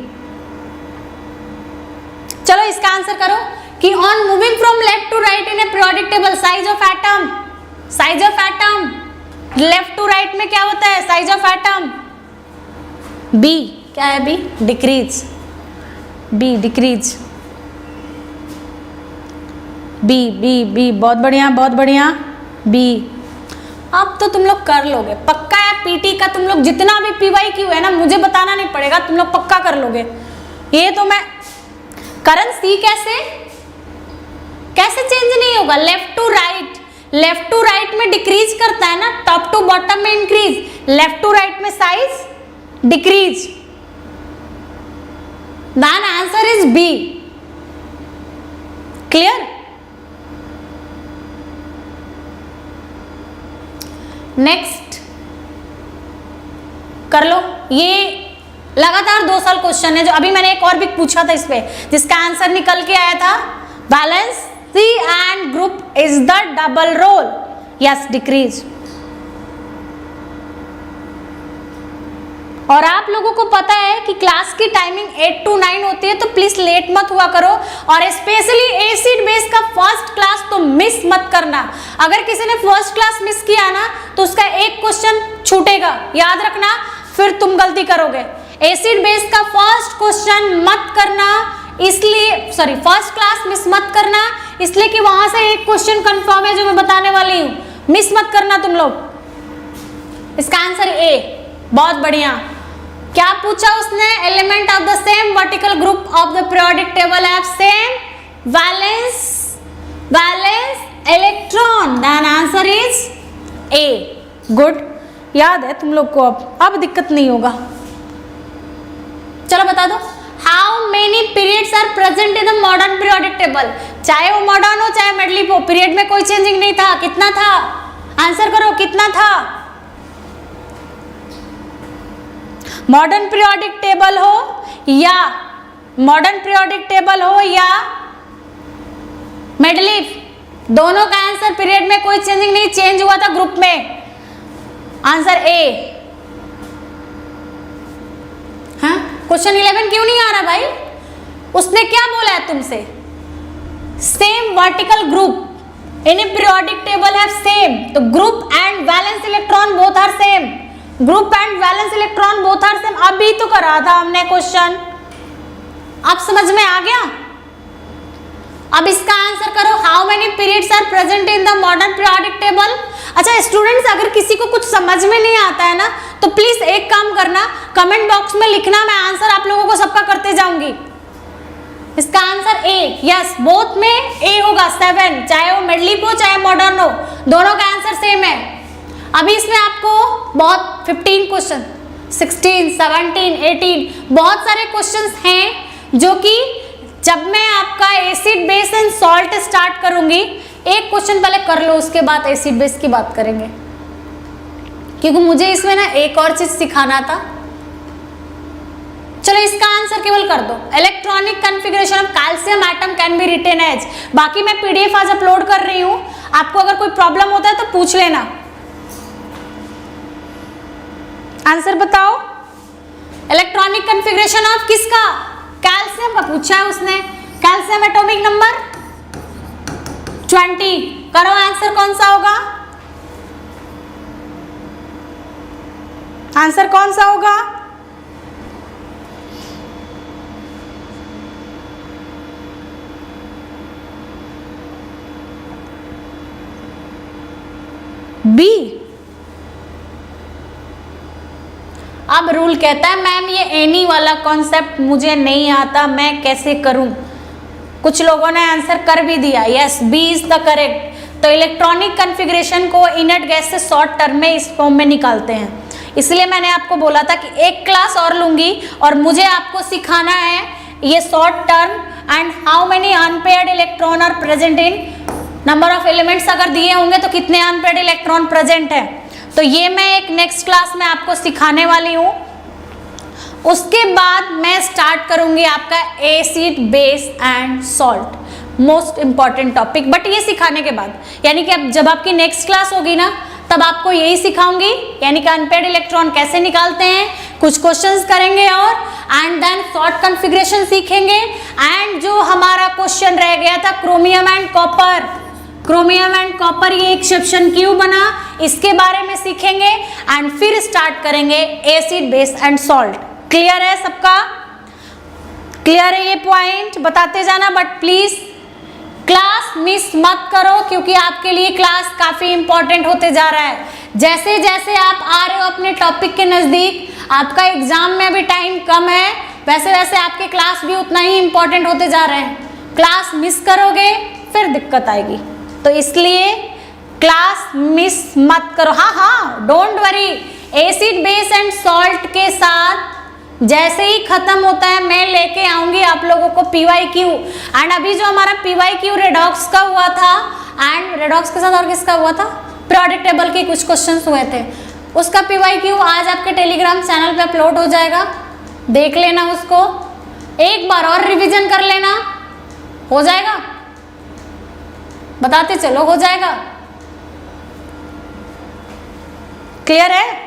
S1: चलो इसका आंसर करो कि on moving from left to right in a periodic table, size of atom, size of atom, left to right में क्या होता है, साइज ऑफ एटम। बी क्या है, B decrease, B decrease, B B B, बहुत बढ़िया बहुत बढ़िया, बी। अब तो तुम लोग कर लोगे पक्का है, पीटी का तुम लोग जितना भी पीवाईक्यू है ना, मुझे बताना नहीं पड़ेगा, तुम लोग पक्का कर लोगे। ये तो मैं करंट सी कैसे कैसे चेंज नहीं होगा, left to right, left to right में डिक्रीज करता है ना, टॉप टू बॉटम में इंक्रीज, लेफ्ट टू राइट में size decrease. Then answer is B. Clear? Next कर लो, ये लगातार 2 साल क्वेश्चन है, जो अभी मैंने एक और भी पूछा था इस पे, जिसका आंसर निकल के आया था, valence C and group is the double role, yes decrease. और आप लोगों को पता है कि क्लास की टाइमिंग 8 to 9 होती है, तो प्लीज लेट मत हुआ करो, और स्पेशली एसिड बेस का फर्स्ट क्लास तो मिस मत करना। अगर किसी ने फर्स्ट क्लास मिस किया ना, तो उसका एक क्वेश्चन छूटेगा, याद रखना, फिर तुम गलती करोगे। एसिड बेस का फर्स्ट क्वेश्चन मत करना, इसलिए सॉरी फर्स्ट क्लास मिस मत करना, इसलिए कि वहां से एक क्वेश्चन कंफर्म है जो मैं बताने वाली हूं, मिस मत करना तुम लोग। इसका आंसर ए, बहुत बढ़िया। क्या पूछा उसने, element of the same vertical group of the periodic table have same valence electron, then answer is A. Good, याद है तुम लोग को, अब दिक्कत नहीं होगा। चलो बता दो, how many periods are present in the modern periodic table. चाहे वो मॉडर्न हो चाहे मेडलिप हो, पीरियड में कोई चेंजिंग नहीं था, कितना था, आंसर करो कितना था। मॉडर्न पीरियोडिक टेबल हो या मॉडर्न पीरियोडिक टेबल हो या मेडलिप, दोनों का आंसर पीरियड में कोई चेंजिंग नहीं, चेंज हुआ था ग्रुप में, आंसर ए। हाँ, क्वेश्चन 11 क्यों नहीं आ रहा भाई, उसने क्या बोला है तुमसे, same vertical group in a periodic table have same, तो group and valence electron both are same, group and valence electron both are same, अभी तो करा था हमने क्वेश्चन, अब समझ में आ गया। अब इसका आंसर करो, how many periods are present in the modern periodic table. अच्छा स्टूडेंट्स, अगर किसी को कुछ समझ में नहीं आता है ना, तो प्लीज एक काम करना, कमेंट बॉक्स में लिखना, मैं आंसर आप लोगों को सबका करते जाऊंगी। इसका आंसर ए, यस बोथ में ए होगा, 7, चाहे वो मेडलिप हो चाहे मॉडर्न हो, दोनों का आंसर सेम है। अभी इसमें आपको बहुत 15 क्वेश्चन, 16, 17, 18 बहुत सारे क्वेश्चंस हैं, जो कि जब मैं आपका acid base and salt start करूंगी, एक क्वेश्चन पहले कर लो, उसके बाद एसिड बेस की बात करेंगे, क्योंकि मुझे इसमें ना एक और चीज सिखाना था। चलो इसका आंसर केवल कर दो, electronic configuration of calcium atom can be written as. बाकी मैं पीडीएफ आज अपलोड कर रही हूं, आपको अगर कोई प्रॉब्लम होता है तो पूछ लेना। आंसर बताओ, इलेक्ट्रॉनिक कॉन्फ़िगरेशन ऑफ किसका, कैल्शियम का पूछा है उसने, कैल्शियम एटॉमिक नंबर 20, करो आंसर कौन सा होगा, आंसर कौन सा होगा, बी। अब रूल कहता है मैम ये एनी वाला कॉन्सेप्ट मुझे नहीं आता, मैं कैसे करूं? कुछ लोगों ने आंसर कर भी दिया, yes B is the correct. तो इलेक्ट्रॉनिक कन्फिग्रेशन को इनर्ट गैस से शॉर्ट टर्म में इस फॉर्म में निकालते हैं। इसलिए मैंने आपको बोला था कि एक क्लास और लूंगी और मुझे आपको सिखाना है ये short term and how many unpaired electron are present in number of elements. अगर दिए होंगे तो कितने अनपेयर्ड इलेक्ट्रॉन प्रेजेंट है, तो ये मैं एक नेक्स्ट क्लास में आपको सिखाने वाली हूँ। उसके बाद मैं स्टार्ट करूंगी आपका acid base and salt, most important topic. But ये सिखाने के बाद, यानी कि अब जब आपकी नेक्स्ट क्लास होगी ना तब आपको यही सिखाऊंगी, यानी कि अनपेयर्ड इलेक्ट्रॉन कैसे निकालते हैं, कुछ क्वेश्चंस करेंगे और एंड देन शॉर्ट कॉन्फ़िगरेशन सीखेंगे। एंड जो हमारा क्वेश्चन रह गया था chromium and copper, chromium and copper ये एक्सेप्शन क्यों बना इसके बारे में सीखेंगे एंड फिर स्टार्ट करेंगे acid base and salt. Clear है सबका? क्लियर है ये पॉइंट? बताते जाना बट प्लीज क्लास मिस मत करो, क्योंकि आपके लिए क्लास काफी इंपॉर्टेंट होते जा रहा है। जैसे जैसे आप आ रहे हो अपने टॉपिक के नजदीक, आपका एग्जाम में भी टाइम कम है, वैसे वैसे आपके क्लास भी उतना ही इंपॉर्टेंट होते जा रहे हैं। क्लास मिस करोगे फिर दिक्कत आएगी, तो इसलिए क्लास मिस मत करो। हाँ, don't worry, acid base and salt के साथ जैसे ही खत्म होता है मैं लेके आऊंगी आप लोगों को PYQ। एंड अभी जो हमारा PYQ रेडॉक्स का हुआ था, एंड रेडॉक्स के साथ और किसका हुआ था, प्रोडक्ट टेबल के कुछ क्वेश्चंस हुए थे, उसका PYQ आज आपके टेलीग्राम चैनल पे अपलोड हो जाएगा, देख लेना उसको, एक बार और रिवीजन कर लेना, हो जाएगा। बताते चलो, हो जाएगा। क्लियर है?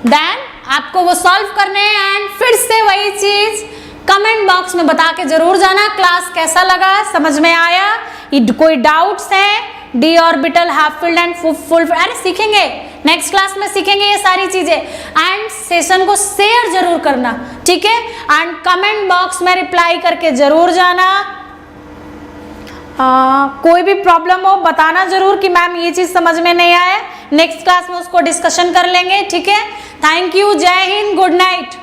S1: देन आपको वो सॉल्व करने हैं एंड फिर से वही चीज कमेंट बॉक्स में बता के जरूर जाना क्लास कैसा लगा, समझ में आया, कोई डाउट्स हैं, D orbital, half field and full, अरे सीखेंगे नेक्स्ट क्लास में, सीखेंगे ये सारी चीजें। एंड सेशन को शेयर जरूर करना, ठीक है, एंड कमेंट बॉक्स में रिप्लाई करके जरूर जाना। कोई भी प्रॉब्लम हो बताना जरूर कि मैम ये चीज समझ में नहीं आया, नेक्स्ट क्लास में उसको डिस्कशन कर लेंगे, ठीक है। थैंक यू, जय हिंद, गुड नाइट।